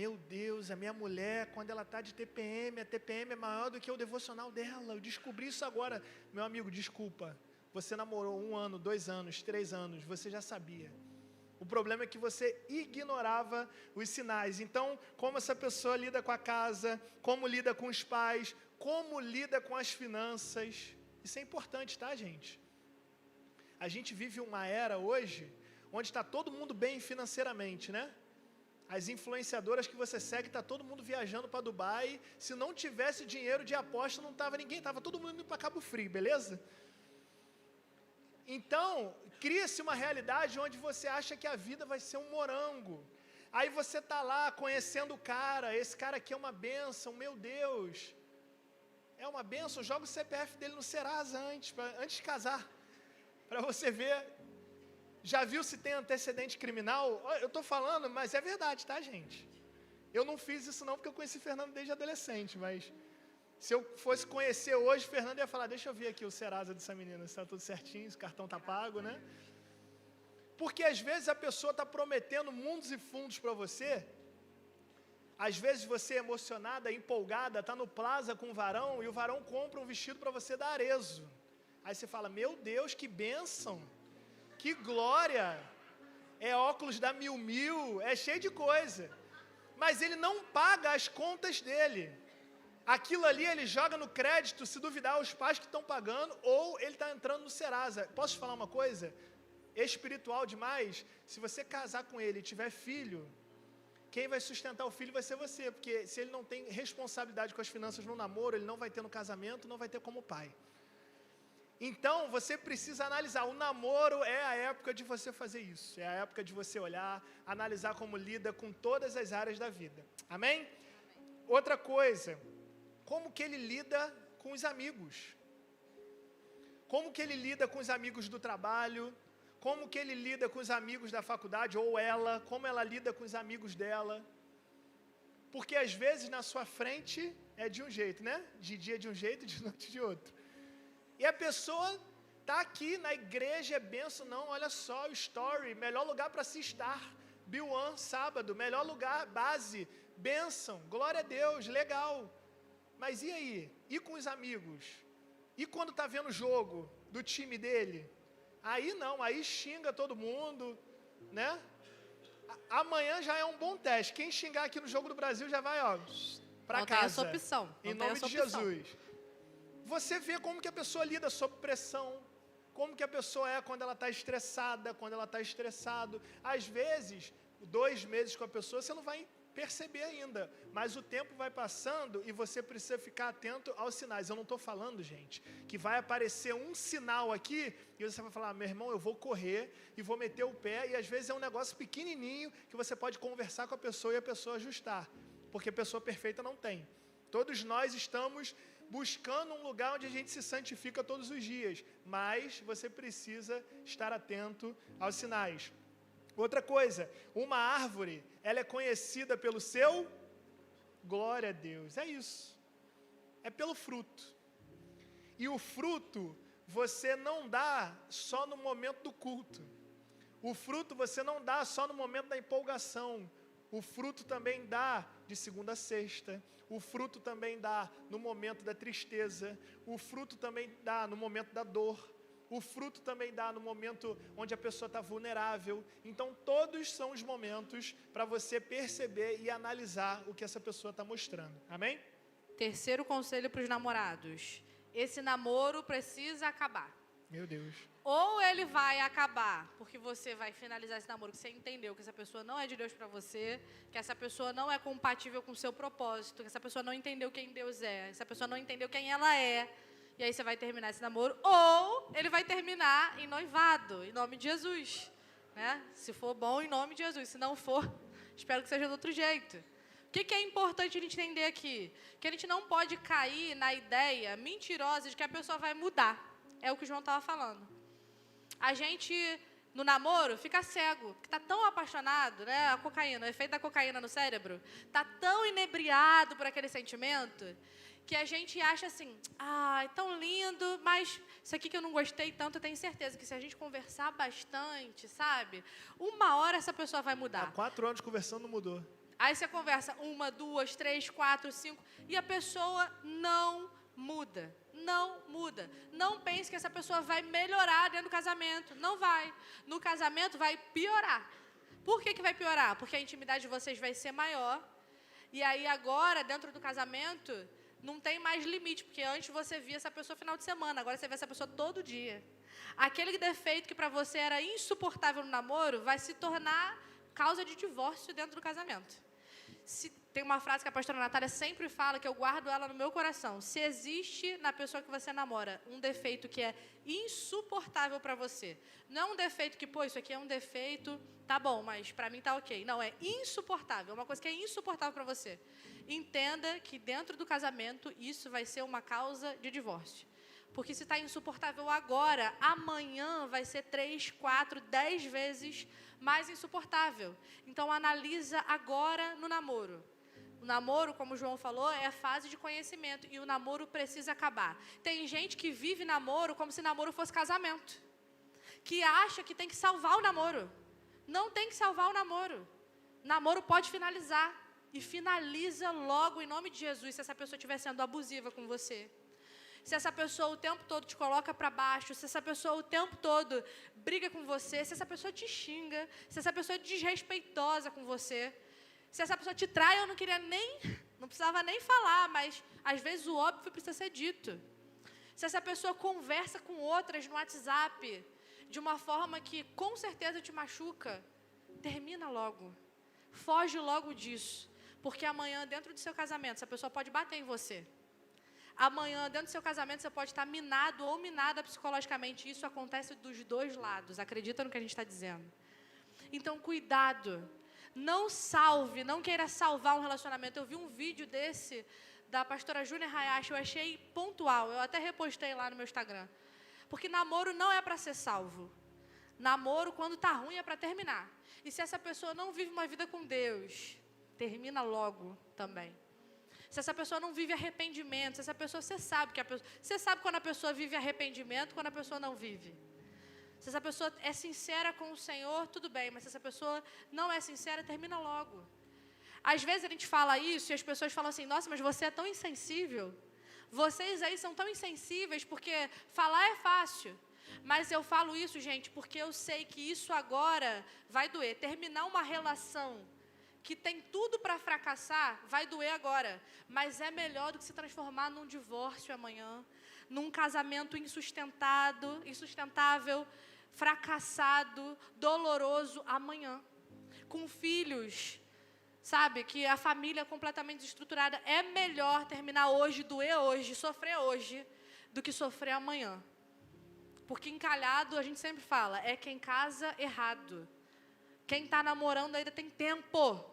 Meu Deus, a minha mulher, quando ela está de TPM, a TPM é maior do que o devocional dela. Eu descobri isso agora. Meu amigo, desculpa. Você namorou 1 ano, 2 anos, 3 anos, você já sabia. O problema é que você ignorava os sinais. Então, como essa pessoa lida com a casa, como lida com os pais, como lida com as finanças. Isso é importante, tá, gente? A gente vive uma era hoje, onde está todo mundo bem financeiramente, né? As influenciadoras que você segue, está todo mundo viajando para Dubai. Se não tivesse dinheiro de aposta, não estava ninguém, estava todo mundo indo para Cabo Frio, beleza? Então, cria-se uma realidade onde você acha que a vida vai ser um morango. Aí você está lá conhecendo o cara, esse cara aqui é uma bênção, meu Deus. É uma bênção, joga o CPF dele no Serasa antes de casar, para você ver. Já viu se tem antecedente criminal? Eu estou falando, mas é verdade, tá, gente? Eu não fiz isso não, porque eu conheci Fernando desde adolescente, mas se eu fosse conhecer hoje, Fernando ia falar, deixa eu ver aqui o Serasa dessa menina, se está tudo certinho, se o cartão está pago, né? Porque às vezes a pessoa está prometendo mundos e fundos para você. Às vezes você é emocionada, empolgada, está no plaza com o varão e o varão compra um vestido para você dar Arezzo. Aí você fala, meu Deus, que bênção, que glória, é óculos da Miu, é cheio de coisa. Mas ele não paga as contas dele. Aquilo ali ele joga no crédito, se duvidar, os pais que estão pagando, ou ele está entrando no Serasa. Posso te falar uma coisa? Espiritual demais, se você casar com ele e tiver filho, quem vai sustentar o filho vai ser você, porque se ele não tem responsabilidade com as finanças no namoro, ele não vai ter no casamento, não vai ter como pai. Então, você precisa analisar, o namoro é a época de você fazer isso, é a época de você olhar, analisar como lida com todas as áreas da vida. Amém? Outra coisa, como que ele lida com os amigos? Como que ele lida com os amigos do trabalho? Como que ele lida com os amigos da faculdade, ou ela, como ela lida com os amigos dela? Porque às vezes na sua frente é de um jeito, né? De dia de um jeito, de noite de outro. E a pessoa está aqui na igreja, é benção, não, olha só o story, melhor lugar para se estar. Bill1, sábado, melhor lugar, base, benção, glória a Deus, legal. Mas e aí? E com os amigos? E quando está vendo o jogo do time dele? Aí não, aí xinga todo mundo, né? Amanhã já é um bom teste. Quem xingar aqui no Jogo do Brasil já vai, ó, para casa. Não tem essa opção. Em nome de Jesus. Você vê como que a pessoa lida sob pressão, como que a pessoa é quando ela está estressada, quando ela está estressado. Às vezes, 2 meses com a pessoa, você não vai perceber ainda, mas o tempo vai passando e você precisa ficar atento aos sinais. Eu não estou falando, gente, que vai aparecer um sinal aqui e você vai falar, meu irmão, eu vou correr e vou meter o pé, e às vezes é um negócio pequenininho que você pode conversar com a pessoa e a pessoa ajustar, porque pessoa perfeita não tem. Todos nós estamos buscando um lugar onde a gente se santifica todos os dias, mas você precisa estar atento aos sinais. Outra coisa, uma árvore, ela é conhecida pelo seu, glória a Deus, é isso, é pelo fruto. E o fruto você não dá só no momento do culto, o fruto você não dá só no momento da empolgação, o fruto também dá de segunda a sexta, o fruto também dá no momento da tristeza, o fruto também dá no momento da dor, o fruto também dá no momento onde a pessoa está vulnerável. Então, todos são os momentos para você perceber e analisar o que essa pessoa está mostrando. Amém? Terceiro conselho para os namorados. Esse namoro precisa acabar. Meu Deus. Ou ele vai acabar, porque você vai finalizar esse namoro, que você entendeu que essa pessoa não é de Deus para você, que essa pessoa não é compatível com o seu propósito, que essa pessoa não entendeu quem Deus é, essa pessoa não entendeu quem ela é. e aí você vai terminar esse namoro, ou ele vai terminar em noivado, em nome de Jesus. Né? Se for bom, em nome de Jesus. Se não for, espero que seja do outro jeito. O que é importante a gente entender aqui? Que a gente não pode cair na ideia mentirosa de que a pessoa vai mudar. É o que o João estava falando. A gente, no namoro, fica cego, porque está tão apaixonado, né? A cocaína, o efeito da cocaína no cérebro, está tão inebriado por aquele sentimento, que a gente acha assim, é tão lindo, mas isso aqui que eu não gostei tanto, eu tenho certeza que se a gente conversar bastante, sabe? Uma hora essa pessoa vai mudar. Há 4 anos conversando, não mudou. Aí você conversa 1, 2, 3, 4, 5, e a pessoa não muda. Não muda. Não pense que essa pessoa vai melhorar dentro do casamento. Não vai. No casamento vai piorar. Por que vai piorar? Porque a intimidade de vocês vai ser maior. E aí agora, dentro do casamento, não tem mais limite. Porque antes você via essa pessoa final de semana. Agora você vê essa pessoa todo dia. Aquele defeito que para você era insuportável no namoro vai se tornar causa de divórcio dentro do casamento. Tem uma frase que a pastora Natália sempre fala, que eu guardo ela no meu coração. Se existe na pessoa que você namora um defeito que é insuportável para você, não é um defeito que, isso aqui é um defeito, tá bom, mas para mim tá ok. Não, é insuportável, é uma coisa que é insuportável para você. Entenda que dentro do casamento isso vai ser uma causa de divórcio. Porque se está insuportável agora, amanhã vai ser 3, 4, 10 vezes mais insuportável. Então, analisa agora no namoro. O namoro, como o João falou, é a fase de conhecimento. E o namoro precisa acabar. Tem gente que vive namoro como se namoro fosse casamento. Que acha que tem que salvar o namoro. Não tem que salvar o namoro. Namoro pode finalizar. E finaliza logo em nome de Jesus, se essa pessoa estiver sendo abusiva com você. Se essa pessoa o tempo todo te coloca para baixo, se essa pessoa o tempo todo briga com você, se essa pessoa te xinga, se essa pessoa é desrespeitosa com você, se essa pessoa te trai, eu não precisava nem falar, mas às vezes o óbvio precisa ser dito. Se essa pessoa conversa com outras no WhatsApp de uma forma que com certeza te machuca, termina logo. Foge logo disso, porque amanhã dentro do seu casamento essa pessoa pode bater em você. Amanhã, dentro do seu casamento, você pode estar minado ou minada psicologicamente. Isso acontece dos dois lados. Acredita no que a gente está dizendo. Então, cuidado. Não queira salvar um relacionamento. Eu vi um vídeo desse da pastora Júnior Hayashi. Eu achei pontual. Eu até repostei lá no meu Instagram. Porque namoro não é para ser salvo. Namoro, quando está ruim, é para terminar. E se essa pessoa não vive uma vida com Deus, termina logo também. Se essa pessoa não vive arrependimento, se essa pessoa, você sabe quando a pessoa vive arrependimento, quando a pessoa não vive. Se essa pessoa é sincera com o Senhor, tudo bem, mas se essa pessoa não é sincera, termina logo. Às vezes a gente fala isso e as pessoas falam assim, nossa, mas você é tão insensível. Vocês aí são tão insensíveis porque falar é fácil. Mas eu falo isso, gente, porque eu sei que isso agora vai doer. Terminar uma relação que tem tudo para fracassar, vai doer agora. Mas é melhor do que se transformar num divórcio amanhã, num casamento insustentável, fracassado, doloroso amanhã. Com filhos, sabe, que a família é completamente desestruturada. É melhor terminar hoje, doer hoje, sofrer hoje, do que sofrer amanhã. Porque encalhado, a gente sempre fala, é quem casa errado. Quem está namorando ainda tem tempo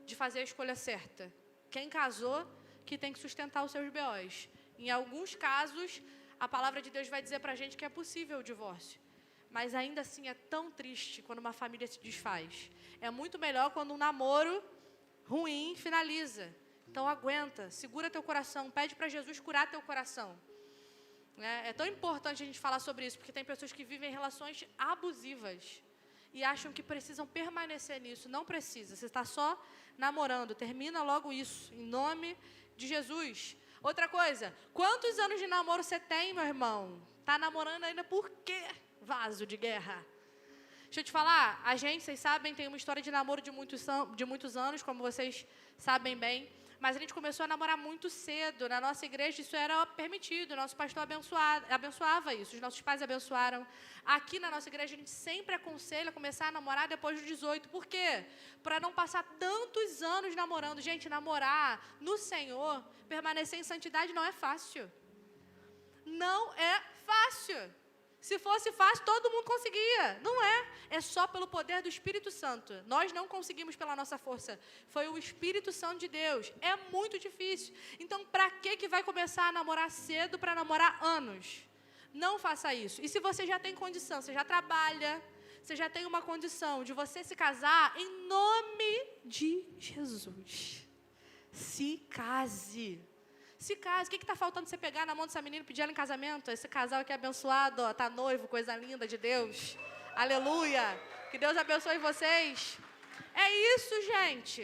de fazer a escolha certa. Quem casou, que tem que sustentar os seus B.O.s. Em alguns casos, a palavra de Deus vai dizer para a gente que é possível o divórcio. Mas ainda assim é tão triste quando uma família se desfaz. É muito melhor quando um namoro ruim finaliza. Então aguenta, segura teu coração, pede para Jesus curar teu coração. É tão importante a gente falar sobre isso, porque tem pessoas que vivem relações abusivas e acham que precisam permanecer nisso. Não precisa, você está só namorando. Termina logo isso, em nome de Jesus. Outra coisa, quantos anos de namoro você tem, meu irmão? Está namorando ainda por quê? Vaso de guerra. Deixa eu te falar, a gente, vocês sabem, tem uma história de namoro de muitos anos, como vocês sabem bem. Mas a gente começou a namorar muito cedo. Na nossa igreja isso era permitido. Nosso pastor abençoava isso. Os nossos pais abençoaram. Aqui na nossa igreja a gente sempre aconselha começar a namorar depois dos 18. Por quê? Para não passar tantos anos namorando. Gente, namorar no Senhor, permanecer em santidade não é fácil. Não é fácil. Se fosse fácil, todo mundo conseguia. Não é. É só pelo poder do Espírito Santo. Nós não conseguimos pela nossa força. Foi o Espírito Santo de Deus. É muito difícil. Então, para que vai começar a namorar cedo para namorar anos? Não faça isso. E se você já tem condição, você já trabalha, você já tem uma condição de você se casar, em nome de Jesus, se case. Se case. O que está faltando você pegar na mão dessa menina e pedir ela em casamento? Esse casal aqui é abençoado, ó, tá noivo, coisa linda de Deus. Aleluia. Que Deus abençoe vocês. É isso, gente.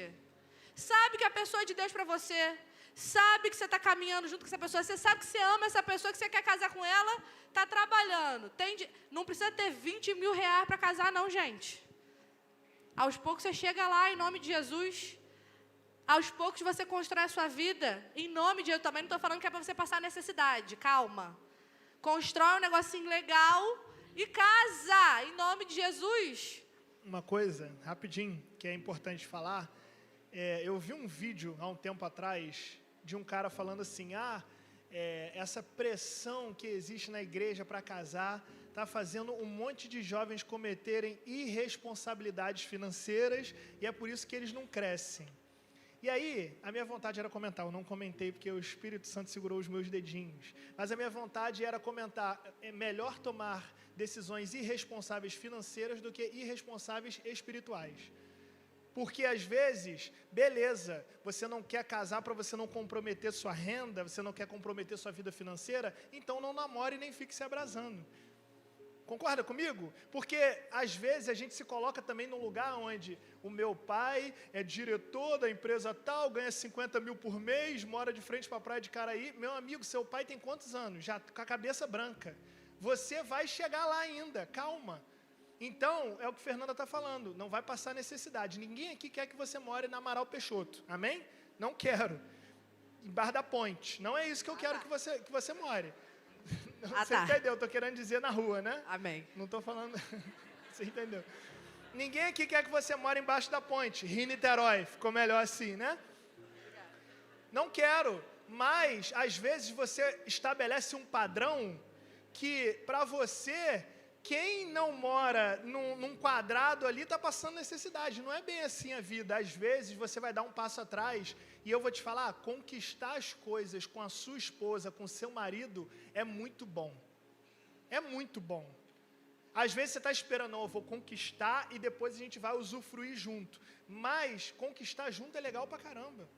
Sabe que a pessoa é de Deus para você. Sabe que você está caminhando junto com essa pessoa. Você sabe que você ama essa pessoa, que você quer casar com ela. Está trabalhando. Não precisa ter 20 mil reais para casar, não, gente. Aos poucos você chega lá, em nome de Jesus. Aos poucos você constrói a sua vida, em nome de Deus. Também não estou falando que é para você passar necessidade, calma. Constrói um negocinho legal e casa, em nome de Jesus. Uma coisa, rapidinho, que é importante falar. Eu vi um vídeo, há um tempo atrás, de um cara falando assim, essa pressão que existe na igreja para casar está fazendo um monte de jovens cometerem irresponsabilidades financeiras e é por isso que eles não crescem. E aí, a minha vontade era comentar, eu não comentei porque o Espírito Santo segurou os meus dedinhos, mas a minha vontade era comentar, é melhor tomar decisões irresponsáveis financeiras do que irresponsáveis espirituais. Porque às vezes, beleza, você não quer casar para você não comprometer sua renda, você não quer comprometer sua vida financeira, então não namore e nem fique se abrasando. Concorda comigo? Porque, às vezes, a gente se coloca também num lugar onde o meu pai é diretor da empresa tal, ganha 50 mil por mês, mora de frente para a praia de Caraí. Meu amigo, seu pai tem quantos anos? Já com a cabeça branca. Você vai chegar lá ainda, calma. Então, é o que Fernanda está falando, não vai passar necessidade. Ninguém aqui quer que você more na Amaral Peixoto, amém? Não quero. Em Bar da Ponte, não é isso que eu quero que você more. Você entendeu? Estou querendo dizer na rua, né? Amém. Não estou falando... Você entendeu? Ninguém aqui quer que você more embaixo da ponte. Rio Niterói, ficou melhor assim, né? Não quero, mas às vezes você estabelece um padrão que, para você, quem não mora num quadrado ali está passando necessidade. Não é bem assim a vida. Às vezes você vai dar um passo atrás e eu vou te falar, conquistar as coisas com a sua esposa, com o seu marido, é muito bom. É muito bom. Às vezes você está esperando, não, eu vou conquistar e depois a gente vai usufruir junto. Mas conquistar junto é legal pra caramba.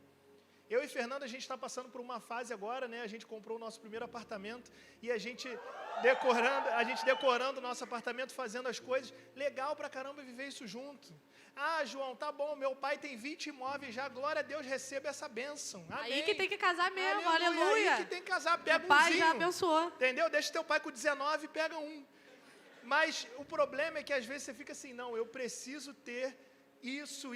Eu e Fernanda, a gente está passando por uma fase agora, né? A gente comprou o nosso primeiro apartamento e a gente decorando o nosso apartamento, fazendo as coisas. Legal pra caramba viver isso junto. Ah, João, tá bom, meu pai tem 20 imóveis já, glória a Deus, receba essa bênção. Amém. Aí que tem que casar mesmo, aleluia. Aí que tem que casar, pega o pai umzinho. Já abençoou. Entendeu? Deixa teu pai com 19 e pega um. Mas o problema é que às vezes você fica assim, não, eu preciso ter isso,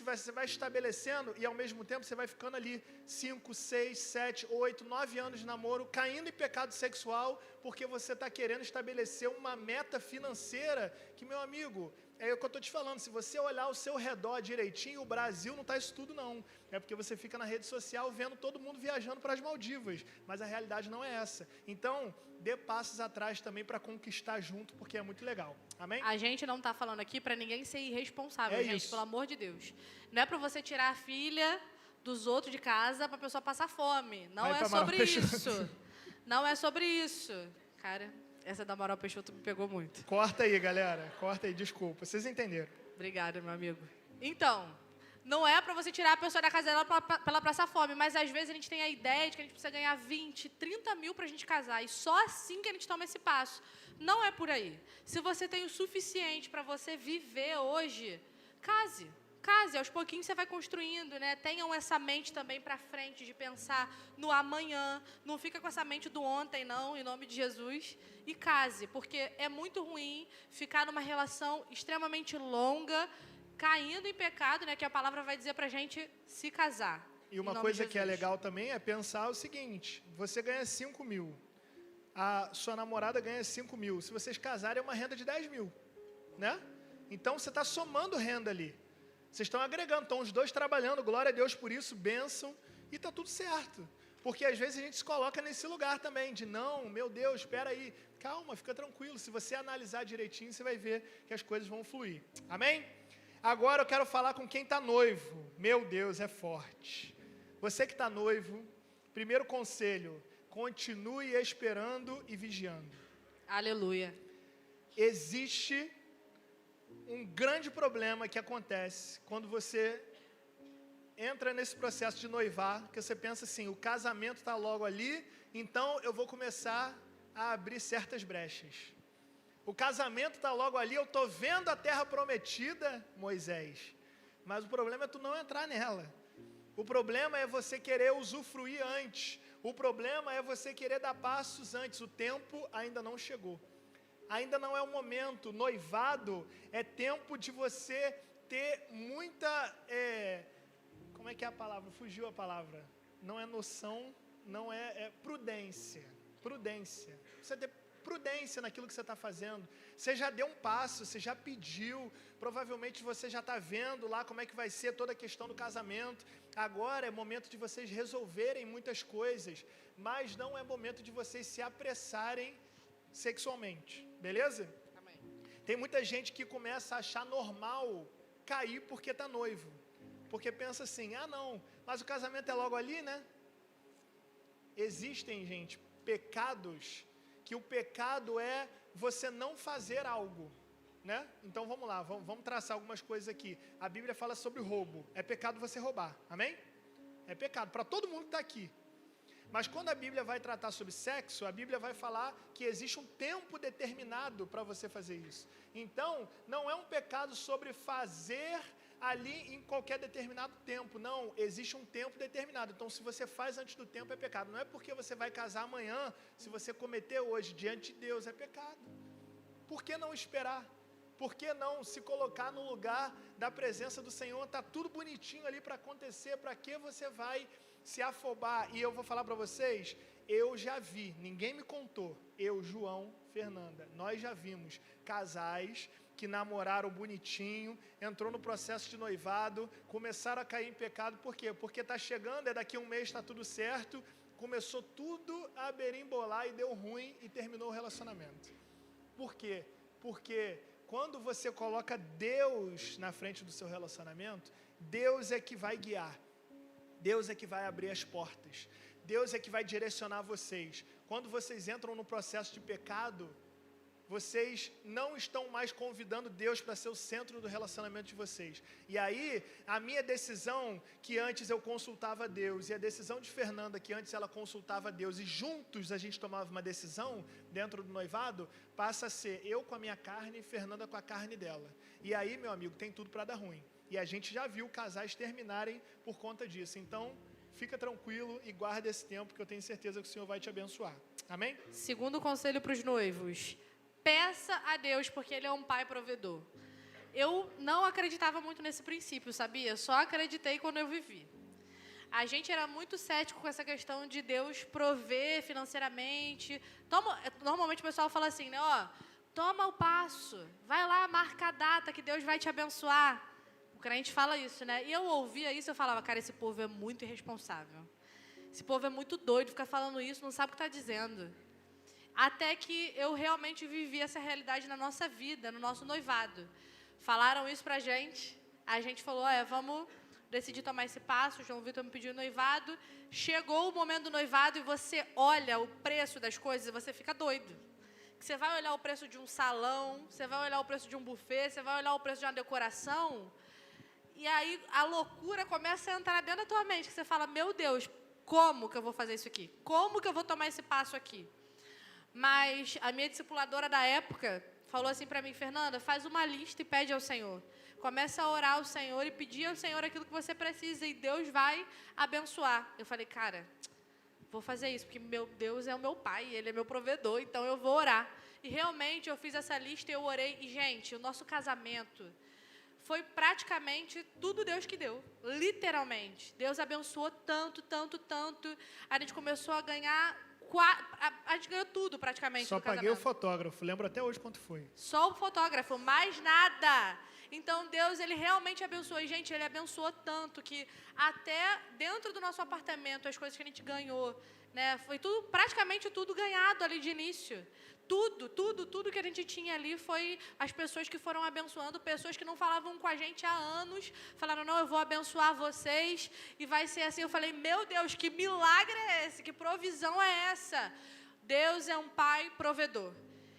você vai estabelecendo e ao mesmo tempo você vai ficando ali 5, 6, 7, 8, 9 anos de namoro, caindo em pecado sexual, porque você está querendo estabelecer uma meta financeira que, meu amigo, é o que eu estou te falando, se você olhar ao seu redor direitinho, o Brasil não está isso tudo não, é porque você fica na rede social vendo todo mundo viajando para as Maldivas, mas a realidade não é essa. Então, dê passos atrás também para conquistar junto, porque é muito legal. Amém? A gente não está falando aqui para ninguém ser irresponsável, gente, isso. pelo amor de Deus. Não é para você tirar a filha dos outros de casa para a pessoa passar fome. Não é sobre isso. Não é sobre isso. Cara, essa da Amaral Peixoto me pegou muito. Corta aí, galera. Corta aí, desculpa. Vocês entenderam. Obrigada, meu amigo. Então, não é para você tirar a pessoa da casa dela para ela passar fome, mas às vezes a gente tem a ideia de que a gente precisa ganhar 20, 30 mil para a gente casar, e só assim que a gente toma esse passo. Não é por aí. Se você tem o suficiente para você viver hoje, case. Case, aos pouquinhos você vai construindo, né? Tenham essa mente também para frente, de pensar no amanhã. Não fica com essa mente do ontem, não, em nome de Jesus. E case, porque é muito ruim ficar numa relação extremamente longa, caindo em pecado, né? Que a palavra vai dizer pra gente se casar. E uma coisa que é legal também é pensar o seguinte, você ganha 5 mil, a sua namorada ganha 5 mil, se vocês casarem é uma renda de 10 mil, né? Então você está somando renda ali. Vocês estão agregando, estão os dois trabalhando, glória a Deus por isso, bênção, e está tudo certo. Porque às vezes a gente se coloca nesse lugar também, de não, meu Deus, espera aí. Calma, fica tranquilo. Se você analisar direitinho, você vai ver que as coisas vão fluir. Amém? Agora eu quero falar com quem está noivo. Meu Deus, é forte. Você que está noivo, primeiro conselho, continue esperando e vigiando. Aleluia. Existe um grande problema que acontece quando você entra nesse processo de noivar, que você pensa assim, o casamento está logo ali, então eu vou começar a abrir certas brechas. O casamento está logo ali, eu estou vendo a terra prometida, Moisés, mas o problema é tu não entrar nela. O problema é você querer usufruir antes. O problema é você querer dar passos antes. O tempo ainda não chegou. Ainda não é o momento. Noivado é tempo de você ter muita... como é que é a palavra? Fugiu a palavra. Não é noção, não é prudência. Prudência. Você ter prudência naquilo que você está fazendo. Você já deu um passo, você já pediu, provavelmente você já está vendo lá como é que vai ser toda a questão do casamento. Agora é momento de vocês resolverem muitas coisas, mas não é momento de vocês se apressarem sexualmente, beleza? Amém. Tem muita gente que começa a achar normal cair porque está noivo, porque pensa assim, ah não, mas o casamento é logo ali, né? Existem, gente, pecados, que o pecado é você não fazer algo, né? Então vamos lá, vamos traçar algumas coisas aqui. A Bíblia fala sobre roubo, é pecado você roubar, amém? É pecado, para todo mundo que está aqui. Mas quando a Bíblia vai tratar sobre sexo, a Bíblia vai falar que existe um tempo determinado para você fazer isso. Então, não é um pecado sobre fazer ali em qualquer determinado tempo, não, existe um tempo determinado. Então, se você faz antes do tempo, é pecado. Não é porque você vai casar amanhã, se você cometer hoje diante de Deus, é pecado. Por que não esperar? Por que não se colocar no lugar da presença do Senhor? Está tudo bonitinho ali para acontecer, para que você vai se afobar? E eu vou falar para vocês, eu já vi, ninguém me contou, eu, João, Fernanda, nós já vimos casais que namoraram bonitinho, entrou no processo de noivado, começaram a cair em pecado, por quê? Porque está chegando, daqui a um mês está tudo certo, começou tudo a berimbolar e deu ruim e terminou o relacionamento. Por quê? Porque quando você coloca Deus na frente do seu relacionamento, Deus é que vai guiar, Deus é que vai abrir as portas, Deus é que vai direcionar vocês. Quando vocês entram no processo de pecado, vocês não estão mais convidando Deus para ser o centro do relacionamento de vocês. E aí, a minha decisão, que antes eu consultava Deus, e a decisão de Fernanda, que antes ela consultava Deus, e juntos a gente tomava uma decisão dentro do noivado, passa a ser eu com a minha carne e Fernanda com a carne dela. E aí, meu amigo, tem tudo para dar ruim. E a gente já viu casais terminarem por conta disso. Então, fica tranquilo e guarda esse tempo, que eu tenho certeza que o Senhor vai te abençoar. Amém? Segundo conselho para os noivos, peça a Deus, porque Ele é um pai provedor. Eu não acreditava muito nesse princípio, sabia? Só acreditei quando eu vivi. A gente era muito cético com essa questão de Deus prover financeiramente. Normalmente o pessoal fala assim, né? Ó, toma o passo, vai lá, marca a data que Deus vai te abençoar. O crente fala isso, né? E eu ouvia isso, eu falava, cara, esse povo é muito irresponsável. Esse povo é muito doido, fica falando isso, não sabe o que está dizendo. Até que eu realmente vivi essa realidade na nossa vida, no nosso noivado. Falaram isso pra a gente falou, vamos decidir tomar esse passo, o João Vitor me pediu noivado. Chegou o momento do noivado e você olha o preço das coisas e você fica doido. Você vai olhar o preço de um salão, você vai olhar o preço de um buffet, você vai olhar o preço de uma decoração, e aí a loucura começa a entrar dentro da tua mente, que você fala, meu Deus, como que eu vou fazer isso aqui? Como que eu vou tomar esse passo aqui? Mas a minha discipuladora da época falou assim para mim, Fernanda, faz uma lista e pede ao Senhor. Começa a orar ao Senhor e pedir ao Senhor aquilo que você precisa e Deus vai abençoar. Eu falei, cara, vou fazer isso, porque meu Deus é o meu pai, Ele é meu provedor, então eu vou orar. E realmente eu fiz essa lista e eu orei. E, gente, o nosso casamento foi praticamente tudo Deus que deu, literalmente. Deus abençoou tanto, tanto, tanto. A gente começou a ganhar... A gente ganhou tudo praticamente. Só paguei o fotógrafo, lembro até hoje quanto foi. Só o fotógrafo, mais nada. Então, Deus, Ele realmente abençoou. E, gente, Ele abençoou tanto que até dentro do nosso apartamento, as coisas que a gente ganhou, né, foi tudo, praticamente tudo ganhado ali de início. Tudo que a gente tinha ali foi as pessoas que foram abençoando, pessoas que não falavam com a gente há anos, falaram, não, eu vou abençoar vocês e vai ser assim. Eu falei, meu Deus, que milagre é esse? Que provisão é essa? Deus é um pai provedor.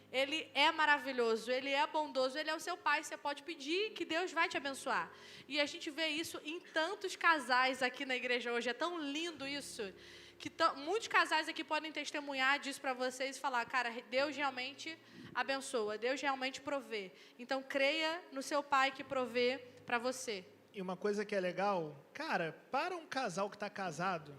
Ele é maravilhoso, Ele é bondoso, Ele é o seu pai. Você pode pedir que Deus vai te abençoar. E a gente vê isso em tantos casais aqui na igreja hoje. É tão lindo isso. Que muitos casais aqui podem testemunhar disso para vocês e falar, cara, Deus realmente abençoa, Deus realmente provê. Então, creia no seu pai que provê para você. E uma coisa que é legal, cara, para um casal que está casado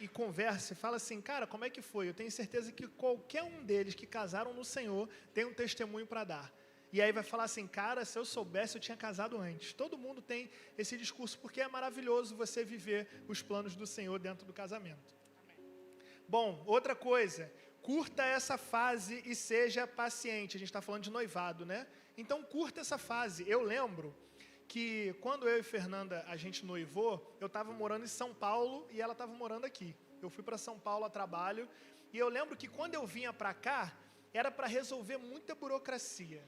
e conversa e fala assim, cara, como é que foi? Eu tenho certeza que qualquer um deles que casaram no Senhor tem um testemunho para dar. E aí vai falar assim, cara, se eu soubesse, eu tinha casado antes. Todo mundo tem esse discurso, porque é maravilhoso você viver os planos do Senhor dentro do casamento. Amém. Bom, outra coisa, curta essa fase e seja paciente. A gente está falando de noivado, né? Então, curta essa fase. Eu lembro que quando eu e Fernanda, a gente noivou, eu estava morando em São Paulo e ela estava morando aqui. Eu fui para São Paulo a trabalho e eu lembro que quando eu vinha para cá, era para resolver muita burocracia.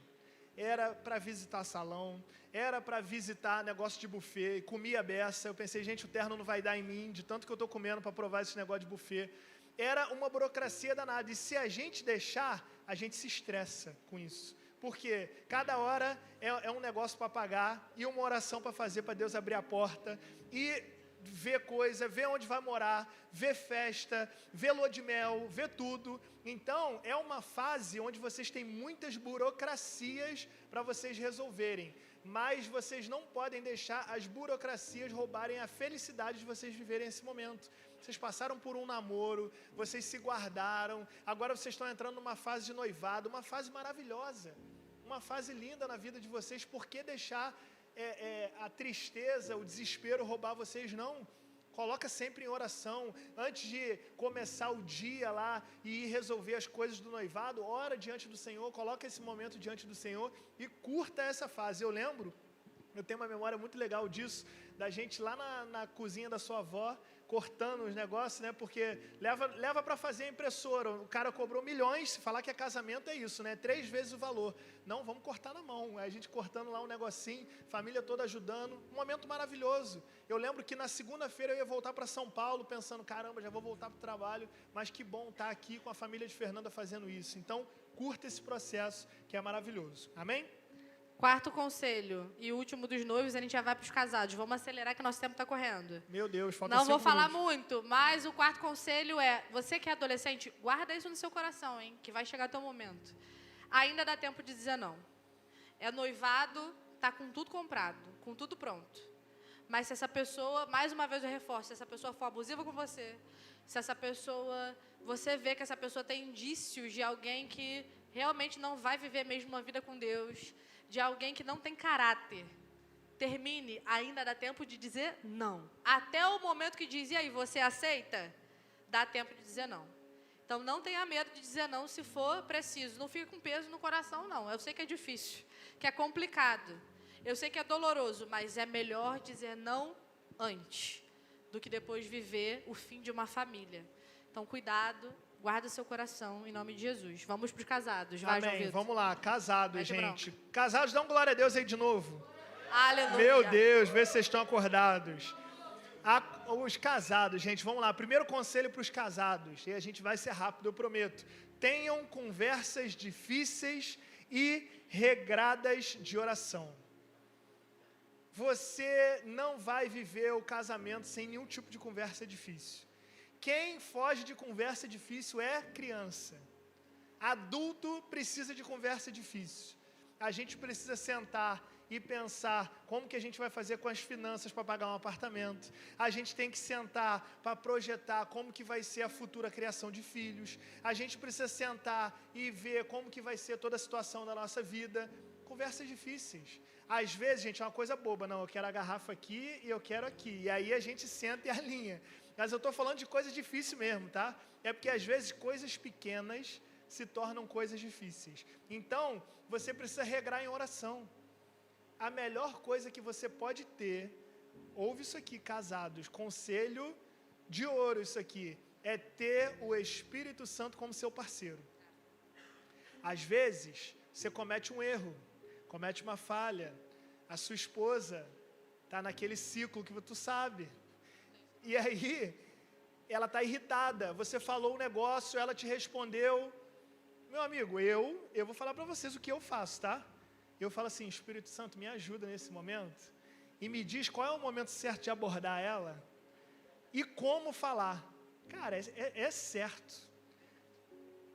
Era para visitar salão, era para visitar negócio de buffet, comia beça. Eu pensei, gente, o terno não vai dar em mim, de tanto que eu estou comendo para provar esse negócio de buffet. Era uma burocracia danada. E se a gente deixar, a gente se estressa com isso. Porque cada hora é um negócio para pagar e uma oração para fazer, para Deus abrir a porta. E ver coisa, ver onde vai morar, ver festa, ver lua de mel, ver tudo. Então, é uma fase onde vocês têm muitas burocracias para vocês resolverem, mas vocês não podem deixar as burocracias roubarem a felicidade de vocês viverem esse momento. Vocês passaram por um namoro, vocês se guardaram, agora vocês estão entrando numa fase de noivado, uma fase maravilhosa, uma fase linda na vida de vocês. Por que deixar a tristeza, o desespero roubar vocês? Não. Coloca sempre em oração. Antes de começar o dia lá e ir resolver as coisas do noivado, ora diante do Senhor, coloca esse momento diante do Senhor e curta essa fase. Eu lembro, eu tenho uma memória muito legal disso, da gente lá na cozinha da sua avó, cortando os negócios, né? Porque leva para fazer a impressora. O cara cobrou milhões, se falar que é casamento é isso, né? 3 vezes o valor. Não, vamos cortar na mão. Aí a gente cortando lá um negocinho, família toda ajudando. Um momento maravilhoso. Eu lembro que na segunda-feira eu ia voltar para São Paulo, pensando, caramba, já vou voltar para o trabalho, mas que bom estar aqui com a família de Fernanda fazendo isso. Então, curta esse processo, que é maravilhoso. Amém? Quarto conselho e último dos noivos, a gente já vai para os casados. Vamos acelerar que nosso tempo está correndo. Meu Deus, falta 5 minutos. Não vou falar minutos. muito, mas o quarto conselho é, você que é adolescente, guarda isso no seu coração, hein? Que vai chegar teu momento. Ainda dá tempo de dizer não. É noivado, tá com tudo comprado, com tudo pronto. Mas se essa pessoa, mais uma vez eu reforço, se essa pessoa for abusiva com você, se essa pessoa, você vê que essa pessoa tem indícios de alguém que realmente não vai viver mesmo uma vida com Deus, de alguém que não tem caráter, termine, ainda dá tempo de dizer não. Até o momento que diz, e aí, você aceita? Dá tempo de dizer não. Então, não tenha medo de dizer não se for preciso. Não fique com peso no coração, não. Eu sei que é difícil, que é complicado. Eu sei que é doloroso, mas é melhor dizer não antes do que depois viver o fim de uma família. Então, cuidado. Guarda o seu coração, em nome de Jesus. Vamos para os casados. Vai, Amém. João Vamos lá, casados, vai, gente. Casados, dão glória a Deus aí de novo. Aleluia. Meu Deus, vê se vocês estão acordados. Os casados, gente, vamos lá. Primeiro conselho para os casados, e a gente vai ser rápido, eu prometo. Tenham conversas difíceis e regradas de oração. Você não vai viver o casamento sem nenhum tipo de conversa difícil. Quem foge de conversa difícil é criança. Adulto precisa de conversa difícil. A gente precisa sentar e pensar como que a gente vai fazer com as finanças para pagar um apartamento. A gente tem que sentar para projetar como que vai ser a futura criação de filhos. A gente precisa sentar e ver como que vai ser toda a situação da nossa vida. Conversas difíceis. Às vezes, gente, é uma coisa boba. Não, eu quero a garrafa aqui e eu quero aqui. E aí a gente senta e alinha. Mas eu estou falando de coisa difícil mesmo, tá? É porque às vezes coisas pequenas se tornam coisas difíceis. Então, você precisa regrar em oração. a melhor coisa que você pode ter, ouve isso aqui, casados, conselho de ouro isso aqui, é ter o Espírito Santo como seu parceiro. Às vezes, você comete um erro, comete uma falha, a sua esposa está naquele ciclo que tu sabe, e aí ela está irritada, você falou um negócio, ela te respondeu. Meu amigo, eu vou falar para vocês o que eu faço, tá? Eu falo assim, Espírito Santo, me ajuda nesse momento e me diz qual é o momento certo de abordar ela e como falar. Cara, é certo.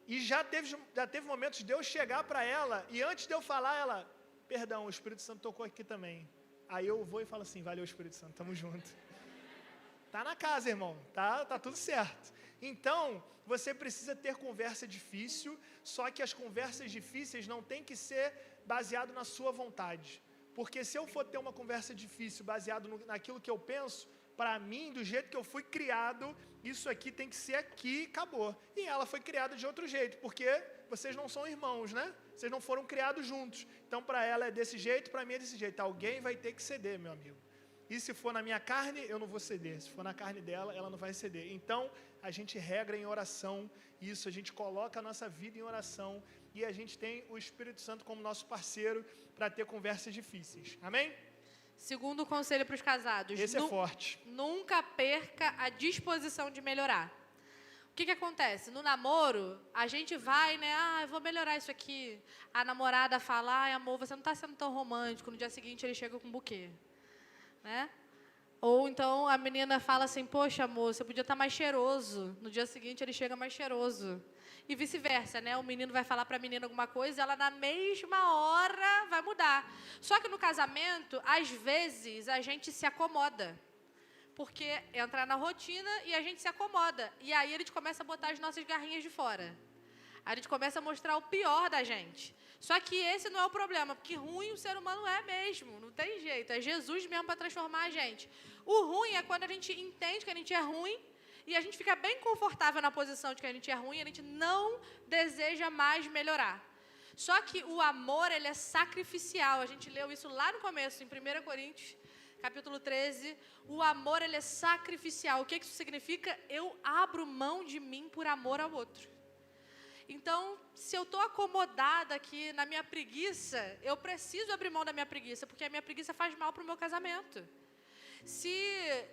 E já teve momentos de eu chegar para ela e antes de eu falar, ela, perdão, o Espírito Santo tocou aqui também. Aí eu vou e falo assim, valeu Espírito Santo, tamo junto. Tá na casa, irmão, tá tudo certo. Então, você precisa ter conversa difícil, só que as conversas difíceis não tem que ser baseado na sua vontade. Porque se eu for ter uma conversa difícil baseado naquilo que eu penso, para mim, do jeito que eu fui criado, isso aqui tem que ser aqui e acabou. E ela foi criada de outro jeito, porque vocês não são irmãos, né? Vocês não foram criados juntos. Então, para ela é desse jeito, para mim é desse jeito. Alguém vai ter que ceder, meu amigo. E se for na minha carne, eu não vou ceder. Se for na carne dela, ela não vai ceder. Então, a gente regra em oração isso, a gente coloca a nossa vida em oração e a gente tem o Espírito Santo como nosso parceiro para ter conversas difíceis. Amém? Segundo conselho para os casados. Esse é forte. Nunca perca a disposição de melhorar. O que acontece? No namoro, a gente vai, né? Eu vou melhorar isso aqui. A namorada fala, amor, você não está sendo tão romântico. No dia seguinte, ele chega com um buquê. Né? Ou então a menina fala assim, poxa amor, você podia estar mais cheiroso. No dia seguinte ele chega mais cheiroso. E vice-versa, né? O menino vai falar para a menina alguma coisa, ela na mesma hora vai mudar. Só que no casamento, às vezes, a gente se acomoda. Porque entra na rotina e a gente se acomoda. E aí a gente começa a botar as nossas garrinhas de fora. A gente começa a mostrar o pior da gente. Só que esse não é o problema, porque ruim o ser humano é mesmo, não tem jeito. É Jesus mesmo para transformar a gente. O ruim é quando a gente entende que a gente é ruim e a gente fica bem confortável na posição de que a gente é ruim e a gente não deseja mais melhorar. Só que o amor, ele é sacrificial. A gente leu isso lá no começo, em 1 Coríntios, capítulo 13. O amor, ele é sacrificial. O que isso significa? Eu abro mão de mim por amor ao outro. Então, se eu estou acomodada aqui na minha preguiça, eu preciso abrir mão da minha preguiça, porque a minha preguiça faz mal para o meu casamento. Se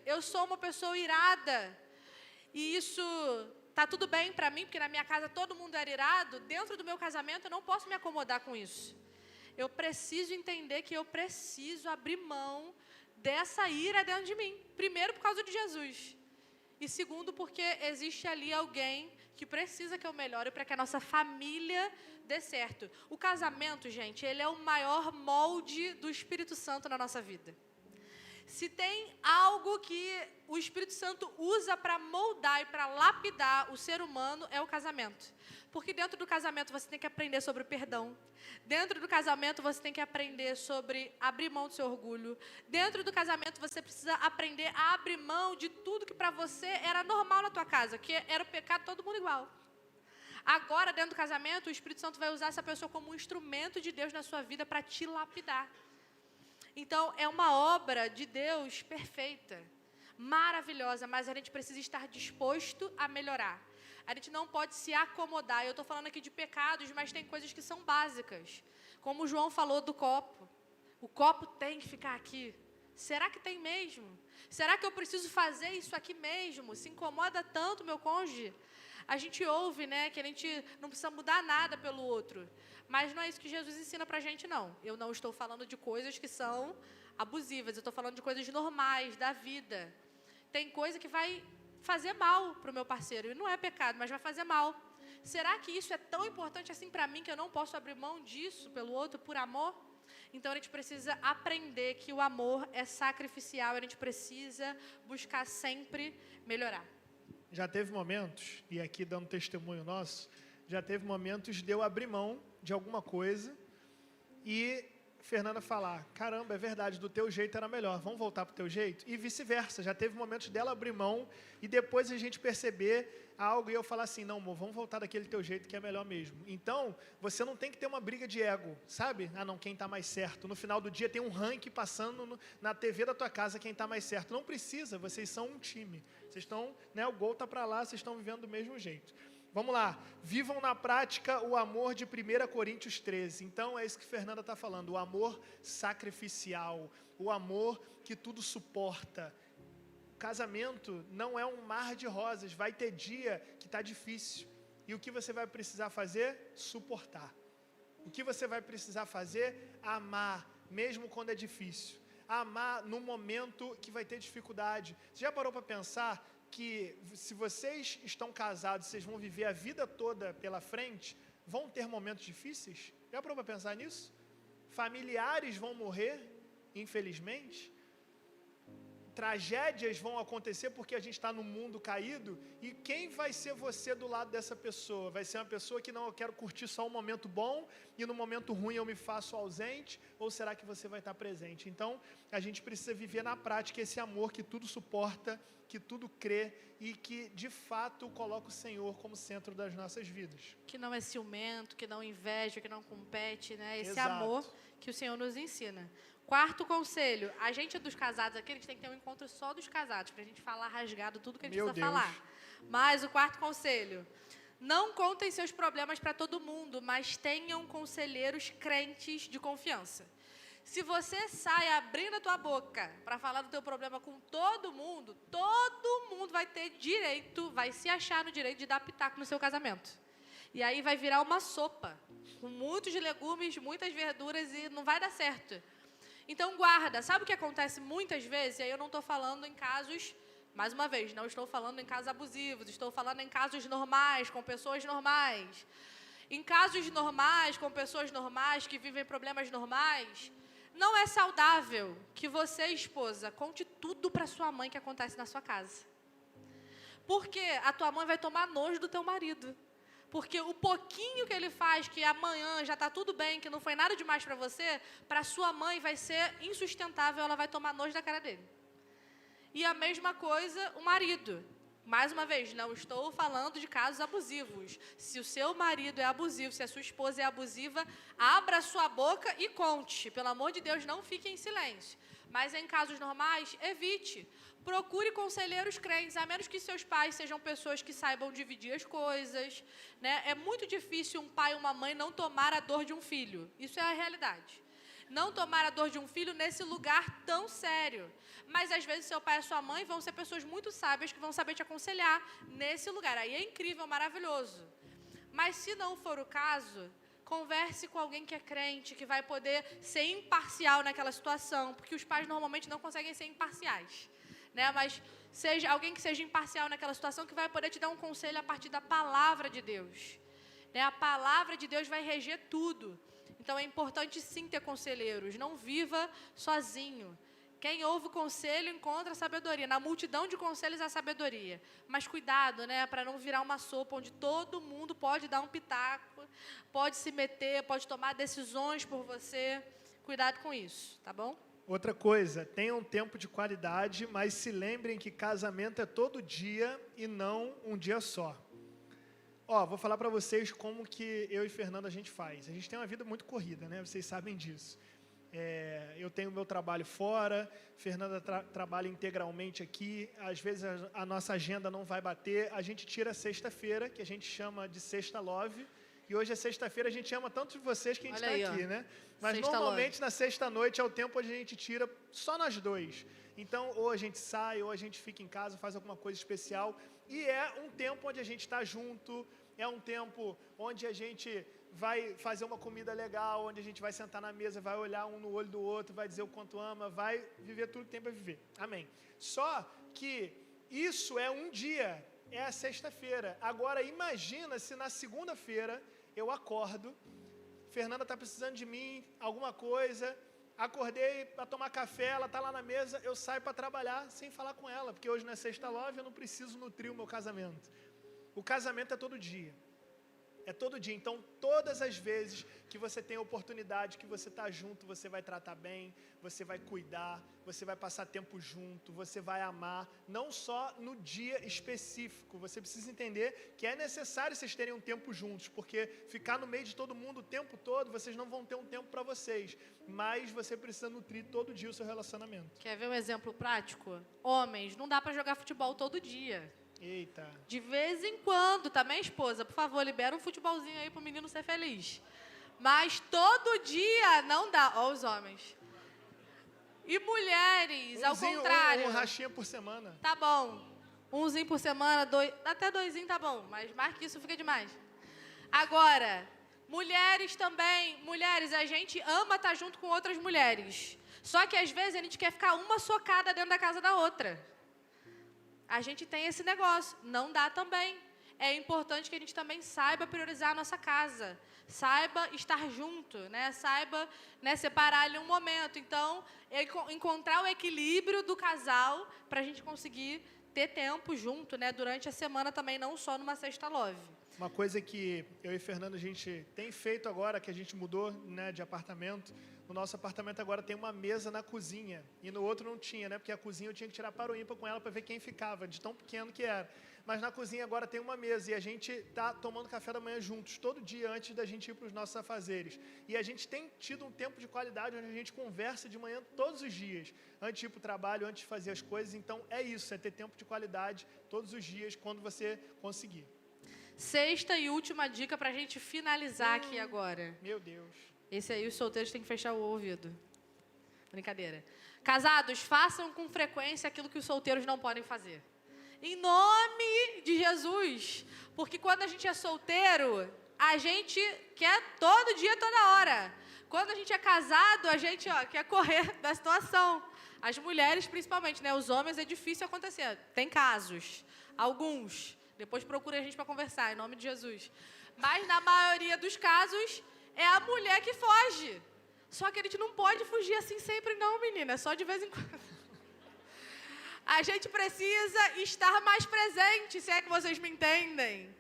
eu sou uma pessoa irada, e isso está tudo bem para mim, porque na minha casa todo mundo era irado, dentro do meu casamento eu não posso me acomodar com isso. Eu preciso entender que eu preciso abrir mão dessa ira dentro de mim. Primeiro, por causa de Jesus. E segundo, porque existe ali alguém que precisa que eu melhore para que a nossa família dê certo. O casamento, gente, ele é o maior molde do Espírito Santo na nossa vida. Se tem algo que o Espírito Santo usa para moldar e para lapidar o ser humano, é o casamento. Porque dentro do casamento você tem que aprender sobre perdão. Dentro do casamento você tem que aprender sobre abrir mão do seu orgulho. Dentro do casamento você precisa aprender a abrir mão de tudo que para você era normal na tua casa, que era o pecado todo mundo igual. Agora, dentro do casamento, o Espírito Santo vai usar essa pessoa como um instrumento de Deus na sua vida para te lapidar. Então, é uma obra de Deus perfeita, maravilhosa, mas a gente precisa estar disposto a melhorar. A gente não pode se acomodar. Eu estou falando aqui de pecados, mas tem coisas que são básicas. Como o João falou do copo. O copo tem que ficar aqui. Será que tem mesmo? Será que eu preciso fazer isso aqui mesmo? Se incomoda tanto meu cônjuge? A gente ouve, né, que a gente não precisa mudar nada pelo outro. Mas não é isso que Jesus ensina pra gente, não. Eu não estou falando de coisas que são abusivas. Eu estou falando de coisas normais, da vida. Tem coisa que vai fazer mal para o meu parceiro. E não é pecado, mas vai fazer mal. Será que isso é tão importante assim para mim que eu não posso abrir mão disso pelo outro, por amor? Então, a gente precisa aprender que o amor é sacrificial. A gente precisa buscar sempre melhorar. Já teve momentos, e aqui dando testemunho nosso, já teve momentos de eu abrir mão de alguma coisa e Fernanda falar, caramba, é verdade, do teu jeito era melhor, vamos voltar pro teu jeito? E vice-versa, já teve momentos dela abrir mão e depois a gente perceber algo e eu falar assim, não, amor, vamos voltar daquele teu jeito que é melhor mesmo. Então, você não tem que ter uma briga de ego, sabe? Ah, não, quem está mais certo. No final do dia tem um ranking passando na TV da tua casa quem está mais certo. Não precisa, vocês são um time. Vocês estão, né, o gol está para lá, vocês estão vivendo do mesmo jeito. Vamos lá, vivam na prática o amor de 1 Coríntios 13. Então, é isso que Fernanda está falando, o amor sacrificial, o amor que tudo suporta. O casamento não é um mar de rosas, vai ter dia que está difícil. E o que você vai precisar fazer? Suportar. O que você vai precisar fazer? Amar, mesmo quando é difícil. Amar no momento que vai ter dificuldade. Você já parou para pensar que se vocês estão casados, vocês vão viver a vida toda pela frente, vão ter momentos difíceis? Já parou para pensar nisso? Familiares vão morrer, infelizmente. Tragédias vão acontecer porque a gente está num mundo caído. E quem vai ser você do lado dessa pessoa? Vai ser uma pessoa que não, eu quero curtir só um momento bom e no momento ruim eu me faço ausente? Ou será que você vai estar presente? Então, a gente precisa viver na prática esse amor que tudo suporta, que tudo crê e que, de fato, coloca o Senhor como centro das nossas vidas. Que não é ciumento, que não inveja, que não compete, né? Esse Exato. amor que o Senhor nos ensina. Quarto conselho, a gente dos casados aqui, a gente tem que ter um encontro só dos casados, pra gente falar rasgado tudo que a gente precisa falar. Mas o quarto conselho, não contem seus problemas para todo mundo, mas tenham conselheiros crentes de confiança. Se você sai abrindo a tua boca para falar do teu problema com todo mundo vai ter direito, vai se achar no direito de dar pitaco no seu casamento. E aí vai virar uma sopa, com muitos legumes, muitas verduras e não vai dar certo. Então guarda, sabe o que acontece muitas vezes? E aí eu não estou falando em casos, mais uma vez, não estou falando em casos abusivos, estou falando em casos normais, com pessoas normais. Em casos normais, com pessoas normais, que vivem problemas normais, não é saudável que você, esposa, conte tudo para sua mãe que acontece na sua casa. Porque a tua mãe vai tomar nojo do teu marido. Porque o pouquinho que ele faz, que amanhã já está tudo bem, que não foi nada demais para você, para sua mãe vai ser insustentável, ela vai tomar nojo da cara dele. E a mesma coisa o marido. Mais uma vez, não estou falando de casos abusivos. Se o seu marido é abusivo, se a sua esposa é abusiva, abra sua boca e conte. Pelo amor de Deus, não fique em silêncio. Mas em casos normais, evite. Procure conselheiros crentes, a menos que seus pais sejam pessoas que saibam dividir as coisas, né? É muito difícil um pai e uma mãe não tomar a dor de um filho. Isso é a realidade. Não tomar a dor de um filho nesse lugar tão sério. Mas, às vezes, seu pai e sua mãe vão ser pessoas muito sábias que vão saber te aconselhar nesse lugar. Aí é incrível, maravilhoso. Mas, se não for o caso, converse com alguém que é crente, que vai poder ser imparcial naquela situação, porque os pais normalmente não conseguem ser imparciais, né? Mas seja alguém que seja imparcial naquela situação, que vai poder te dar um conselho a partir da palavra de Deus, né? A palavra de Deus vai reger tudo. Então é importante sim ter conselheiros, não viva sozinho. Quem ouve o conselho encontra a sabedoria. Na multidão de conselhos há sabedoria. Mas cuidado, né, para não virar uma sopa onde todo mundo pode dar um pitaco, pode se meter, pode tomar decisões por você. Cuidado com isso, tá bom? Outra coisa, tenham um tempo de qualidade, mas se lembrem que casamento é todo dia e não um dia só. Vou falar para vocês como que eu e Fernanda a gente faz. A gente tem uma vida muito corrida, né? Vocês sabem disso. Eu tenho meu trabalho fora, Fernanda trabalha integralmente aqui, às vezes a nossa agenda não vai bater, a gente tira sexta-feira, que a gente chama de Sexta Love, e hoje é sexta-feira, a gente ama tanto de vocês que a gente está aqui, né? Mas Sexta normalmente Love. na sexta-noite é o tempo onde a gente tira só nós dois. Então, ou a gente sai, ou a gente fica em casa, faz alguma coisa especial, e é um tempo onde a gente está junto, é um tempo onde a gente vai fazer uma comida legal, onde a gente vai sentar na mesa, vai olhar um no olho do outro, vai dizer o quanto ama, vai viver tudo que tem para viver. Amém. Só que isso é um dia, é a sexta-feira. Agora, imagina se na segunda-feira eu acordo, Fernanda está precisando de mim, alguma coisa, acordei para tomar café, ela está lá na mesa, eu saio para trabalhar sem falar com ela, porque hoje não é Sexta Love, eu não preciso nutrir o meu casamento. O casamento é todo dia. É todo dia. Então, todas as vezes que você tem a oportunidade, que você está junto, você vai tratar bem, você vai cuidar, você vai passar tempo junto, você vai amar, não só no dia específico. Você precisa entender que é necessário vocês terem um tempo juntos, porque ficar no meio de todo mundo o tempo todo, vocês não vão ter um tempo para vocês, mas você precisa nutrir todo dia o seu relacionamento. Quer ver um exemplo prático? Homens, não dá para jogar futebol todo dia. Eita. De vez em quando, tá, minha esposa? Por favor, libera um futebolzinho aí pro menino ser feliz. Mas todo dia não dá. Ó os homens. E mulheres, ao contrário. Um rachinha por semana. Tá bom. Umzinho por semana, até doisinho tá bom. Mas mais que isso fica demais. Agora, mulheres também. Mulheres, a gente ama estar junto com outras mulheres. Só que às vezes a gente quer ficar uma socada dentro da casa da outra. A gente tem esse negócio, não dá também. É importante que a gente também saiba priorizar a nossa casa, saiba estar junto, né? Saiba, né, separar ali um momento. Então, encontrar o equilíbrio do casal para a gente conseguir ter tempo junto, né? Durante a semana também, não só numa sexta love. Uma coisa que eu e Fernando a gente tem feito agora, que a gente mudou, né, de apartamento. No nosso apartamento agora tem uma mesa na cozinha. E no outro não tinha, né? Porque a cozinha eu tinha que tirar para o ímpar com ela para ver quem ficava, de tão pequeno que era. Mas na cozinha agora tem uma mesa e a gente está tomando café da manhã juntos, todo dia antes da gente ir para os nossos afazeres. E a gente tem tido um tempo de qualidade onde a gente conversa de manhã todos os dias, antes de ir para o trabalho, antes de fazer as coisas. Então é isso, é ter tempo de qualidade todos os dias, quando você conseguir. Sexta e última dica para a gente finalizar aqui agora. Meu Deus. Esse aí os solteiros têm que fechar o ouvido. Brincadeira. Casados, façam com frequência aquilo que os solteiros não podem fazer. Em nome de Jesus. Porque quando a gente é solteiro, a gente quer todo dia, toda hora. Quando a gente é casado, a gente quer correr da situação. As mulheres, principalmente, né? Os homens é difícil acontecer. Tem casos. Alguns. Depois procura a gente para conversar, em nome de Jesus. Mas na maioria dos casos, é a mulher que foge. Só que a gente não pode fugir assim sempre não, menina. É só de vez em quando. A gente precisa estar mais presente, se é que vocês me entendem.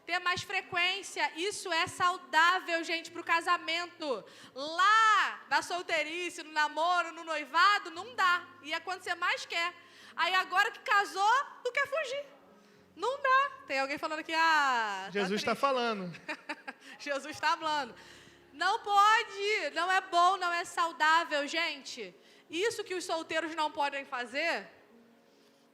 Ter mais frequência. Isso é saudável, gente, para o casamento. Lá, na solteirice, no namoro, no noivado, não dá. E é quando você mais quer. Aí agora que casou, tu quer fugir. Não dá. Tem alguém falando aqui, Jesus está falando. Jesus está falando. Não pode, não é bom, não é saudável, gente. Isso que os solteiros não podem fazer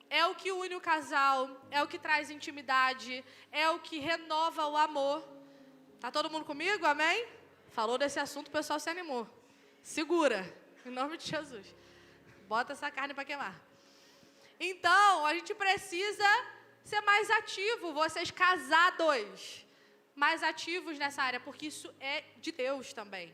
é o que une o casal, é o que traz intimidade, é o que renova o amor. Tá todo mundo comigo? Amém? Falou desse assunto, o pessoal se animou. Segura, em nome de Jesus. Bota essa carne para queimar. Então, a gente precisa ser mais ativo, vocês casados, mais ativos nessa área, porque isso é de Deus também.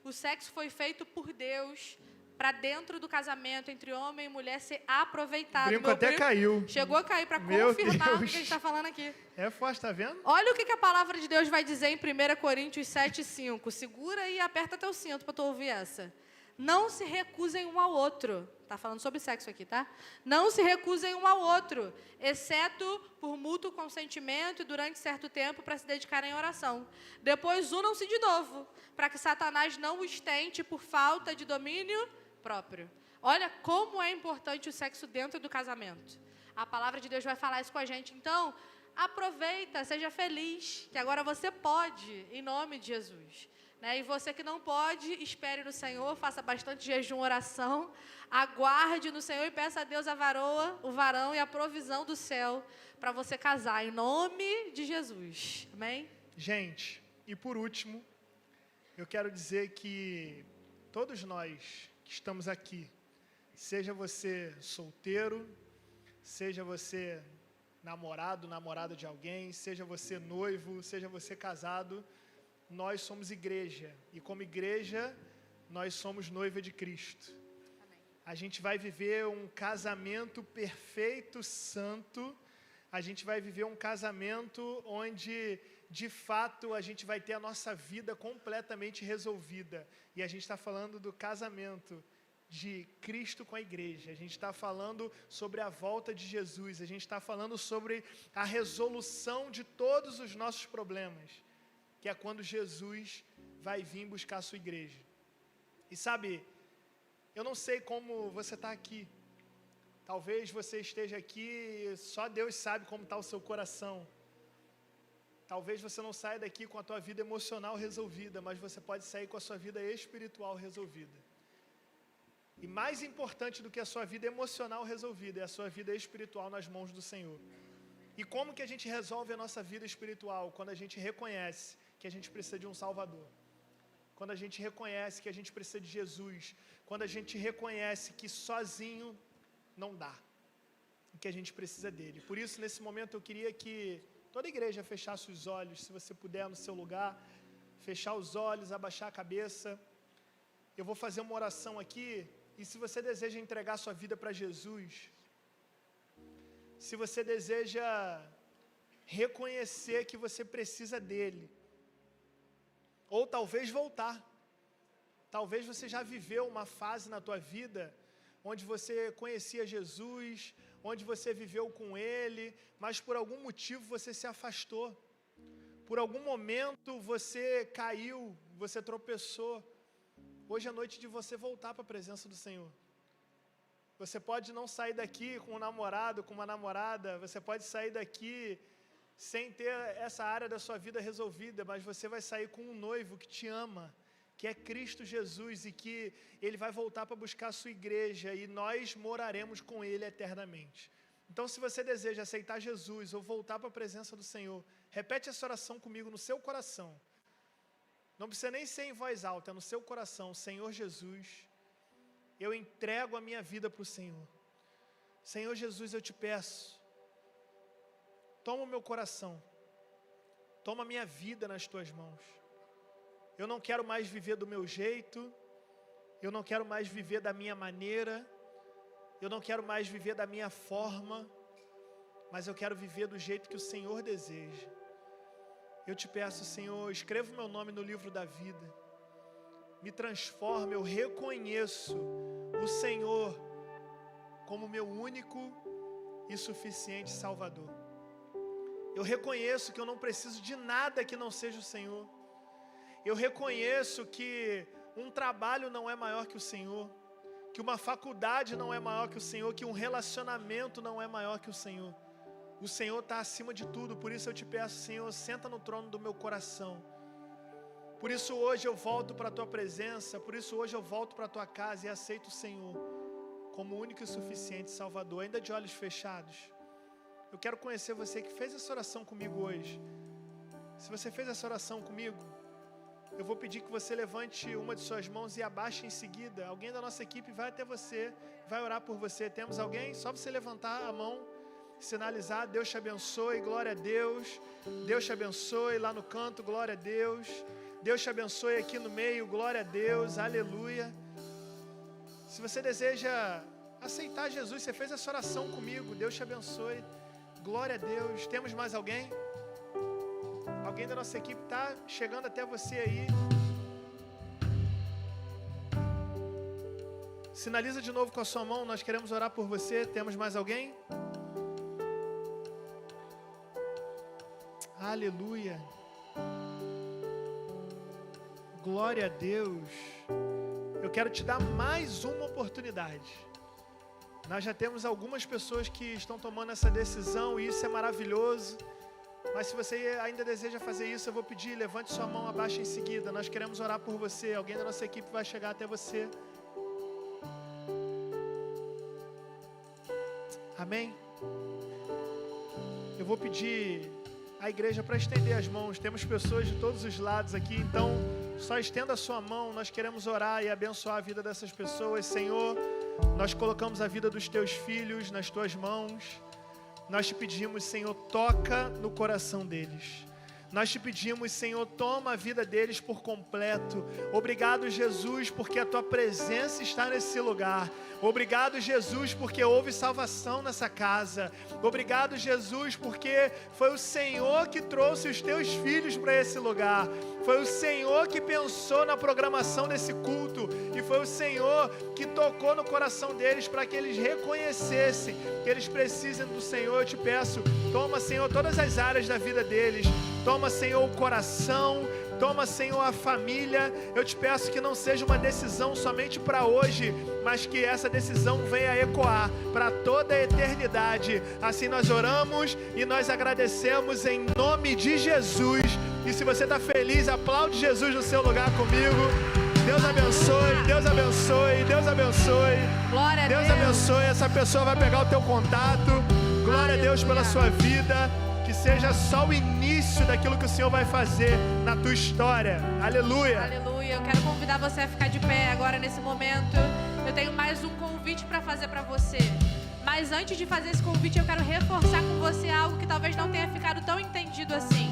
O sexo foi feito por Deus para dentro do casamento, entre homem e mulher, ser aproveitado. O brinco até caiu. Chegou a cair para confirmar o que a gente está falando aqui. É forte, tá vendo? Olha o que a palavra de Deus vai dizer em 1 Coríntios 7:5. Segura e aperta teu cinto para tu ouvir essa. Não se recusem um ao outro. Está falando sobre sexo aqui, tá? Não se recusem um ao outro, exceto por mútuo consentimento e durante certo tempo para se dedicarem à oração. Depois unam-se de novo, para que Satanás não os tente por falta de domínio próprio. Olha como é importante o sexo dentro do casamento. A palavra de Deus vai falar isso com a gente. Então, aproveita, seja feliz, que agora você pode, em nome de Jesus. Né? E você que não pode, espere no Senhor, faça bastante jejum, oração, aguarde no Senhor e peça a Deus a varoa, o varão e a provisão do céu para você casar, em nome de Jesus. Amém? Gente, e por último, eu quero dizer que todos nós que estamos aqui, seja você solteiro, seja você namorado, namorada de alguém, seja você noivo, seja você casado, nós somos igreja. E como igreja, nós somos noiva de Cristo. Amém. A gente vai viver um casamento perfeito, santo. A gente vai viver um casamento onde, de fato, a gente vai ter a nossa vida completamente resolvida. E a gente está falando do casamento de Cristo com a igreja. A gente está falando sobre a volta de Jesus. A gente está falando sobre a resolução de todos os nossos problemas. que é quando Jesus vai vir buscar a sua igreja. E sabe, eu não sei como você está aqui. Talvez você esteja aqui, só Deus sabe como está o seu coração. Talvez você não saia daqui com a tua vida emocional resolvida, mas você pode sair com a sua vida espiritual resolvida. E mais importante do que a sua vida emocional resolvida é a sua vida espiritual nas mãos do Senhor. E como que a gente resolve a nossa vida espiritual? Quando a gente reconhece que a gente precisa de um Salvador. Quando a gente reconhece que a gente precisa de Jesus. Quando a gente reconhece que sozinho não dá. E que a gente precisa dele. Por isso, nesse momento, eu queria que toda a igreja fechasse os olhos, se você puder no seu lugar, fechar os olhos, abaixar a cabeça. Eu vou fazer uma oração aqui, e se você deseja entregar sua vida para Jesus, se você deseja reconhecer que você precisa dele, ou talvez voltar, talvez você já viveu uma fase na tua vida, onde você conhecia Jesus, onde você viveu com Ele, mas por algum motivo você se afastou. Por algum momento você caiu, você tropeçou. Hoje é noite de você voltar para a presença do Senhor. Você pode não sair daqui com um namorado, com uma namorada, você pode sair daqui sem ter essa área da sua vida resolvida, mas você vai sair com um noivo que te ama, que é Cristo Jesus, e que Ele vai voltar para buscar a sua igreja, e nós moraremos com Ele eternamente. Então, se você deseja aceitar Jesus, ou voltar para a presença do Senhor, repete essa oração comigo no seu coração. Não precisa nem ser em voz alta, é no seu coração. Senhor Jesus, eu entrego a minha vida para o Senhor. Senhor Jesus, eu te peço, toma o meu coração, toma a minha vida nas tuas mãos. Eu não quero mais viver do meu jeito, eu não quero mais viver da minha maneira, eu não quero mais viver da minha forma, mas eu quero viver do jeito que o Senhor deseja. Eu te peço, Senhor, escreva o meu nome no livro da vida, me transforme, eu reconheço o Senhor como meu único e suficiente Salvador. Eu reconheço que eu não preciso de nada que não seja o Senhor. Eu reconheço que um trabalho não é maior que o Senhor, que uma faculdade não é maior que o Senhor, que um relacionamento não é maior que o Senhor. O Senhor está acima de tudo, por isso eu te peço, Senhor, senta no trono do meu coração. Por isso hoje eu volto para a Tua presença, por isso hoje eu volto para a Tua casa e aceito o Senhor como único e suficiente Salvador. Ainda de olhos fechados, eu quero conhecer você que fez essa oração comigo hoje. Se você fez essa oração comigo, eu vou pedir que você levante uma de suas mãos e abaixe em seguida. Alguém da nossa equipe vai até você, vai orar por você. Temos alguém? Só você levantar a mão, sinalizar. Deus te abençoe, glória a Deus. Deus te abençoe lá no canto, glória a Deus. Deus te abençoe aqui no meio, glória a Deus, aleluia. Se você deseja aceitar Jesus, você fez essa oração comigo, Deus te abençoe, glória a Deus. Temos mais alguém? Alguém da nossa equipe está chegando até você aí. Sinaliza de novo com a sua mão, nós queremos orar por você. Temos mais alguém? Aleluia. Glória a Deus. Eu quero te dar mais uma oportunidade. Nós já temos algumas pessoas que estão tomando essa decisão e isso é maravilhoso. Mas se você ainda deseja fazer isso, eu vou pedir, levante sua mão, abaixe em seguida. Nós queremos orar por você. Alguém da nossa equipe vai chegar até você. Amém? Eu vou pedir a igreja para estender as mãos. Temos pessoas de todos os lados aqui, então só estenda a sua mão. Nós queremos orar e abençoar a vida dessas pessoas. Senhor, nós colocamos a vida dos teus filhos nas tuas mãos. Nós te pedimos, Senhor, toca no coração deles. Nós te pedimos, Senhor, toma a vida deles por completo. Obrigado, Jesus, porque a Tua presença está nesse lugar. Obrigado, Jesus, porque houve salvação nessa casa. Obrigado, Jesus, porque foi o Senhor que trouxe os Teus filhos para esse lugar. Foi o Senhor que pensou na programação desse culto. E foi o Senhor que tocou no coração deles para que eles reconhecessem que eles precisam do Senhor. Eu te peço, toma, Senhor, todas as áreas da vida deles. Toma toma, Senhor, o coração, toma, Senhor, a família. Eu te peço que não seja uma decisão somente para hoje, mas que essa decisão venha ecoar para toda a eternidade. Assim nós oramos e nós agradecemos em nome de Jesus. E se você está feliz, aplaude Jesus no seu lugar comigo. Deus abençoe, Deus abençoe, Deus abençoe. Glória a Deus Deus. abençoe. Essa pessoa vai pegar o teu contato. Glória a Deus pela sua vida. Que seja só o início daquilo que o Senhor vai fazer na tua história. Aleluia. Aleluia. Eu quero convidar você a ficar de pé agora nesse momento. Eu tenho mais um convite para fazer para você. Mas antes de fazer esse convite, eu quero reforçar com você algo que talvez não tenha ficado tão entendido assim.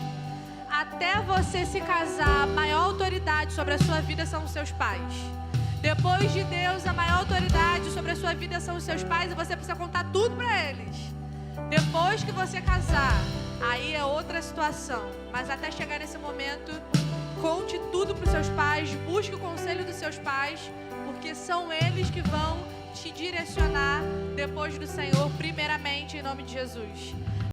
Até você se casar, a maior autoridade sobre a sua vida são os seus pais. Depois de Deus, a maior autoridade sobre a sua vida são os seus pais e você precisa contar tudo para eles. Depois que você casar, aí é outra situação. Mas até chegar nesse momento, conte tudo para os seus pais, busque o conselho dos seus pais, porque são eles que vão te direcionar depois do Senhor, primeiramente, em nome de Jesus.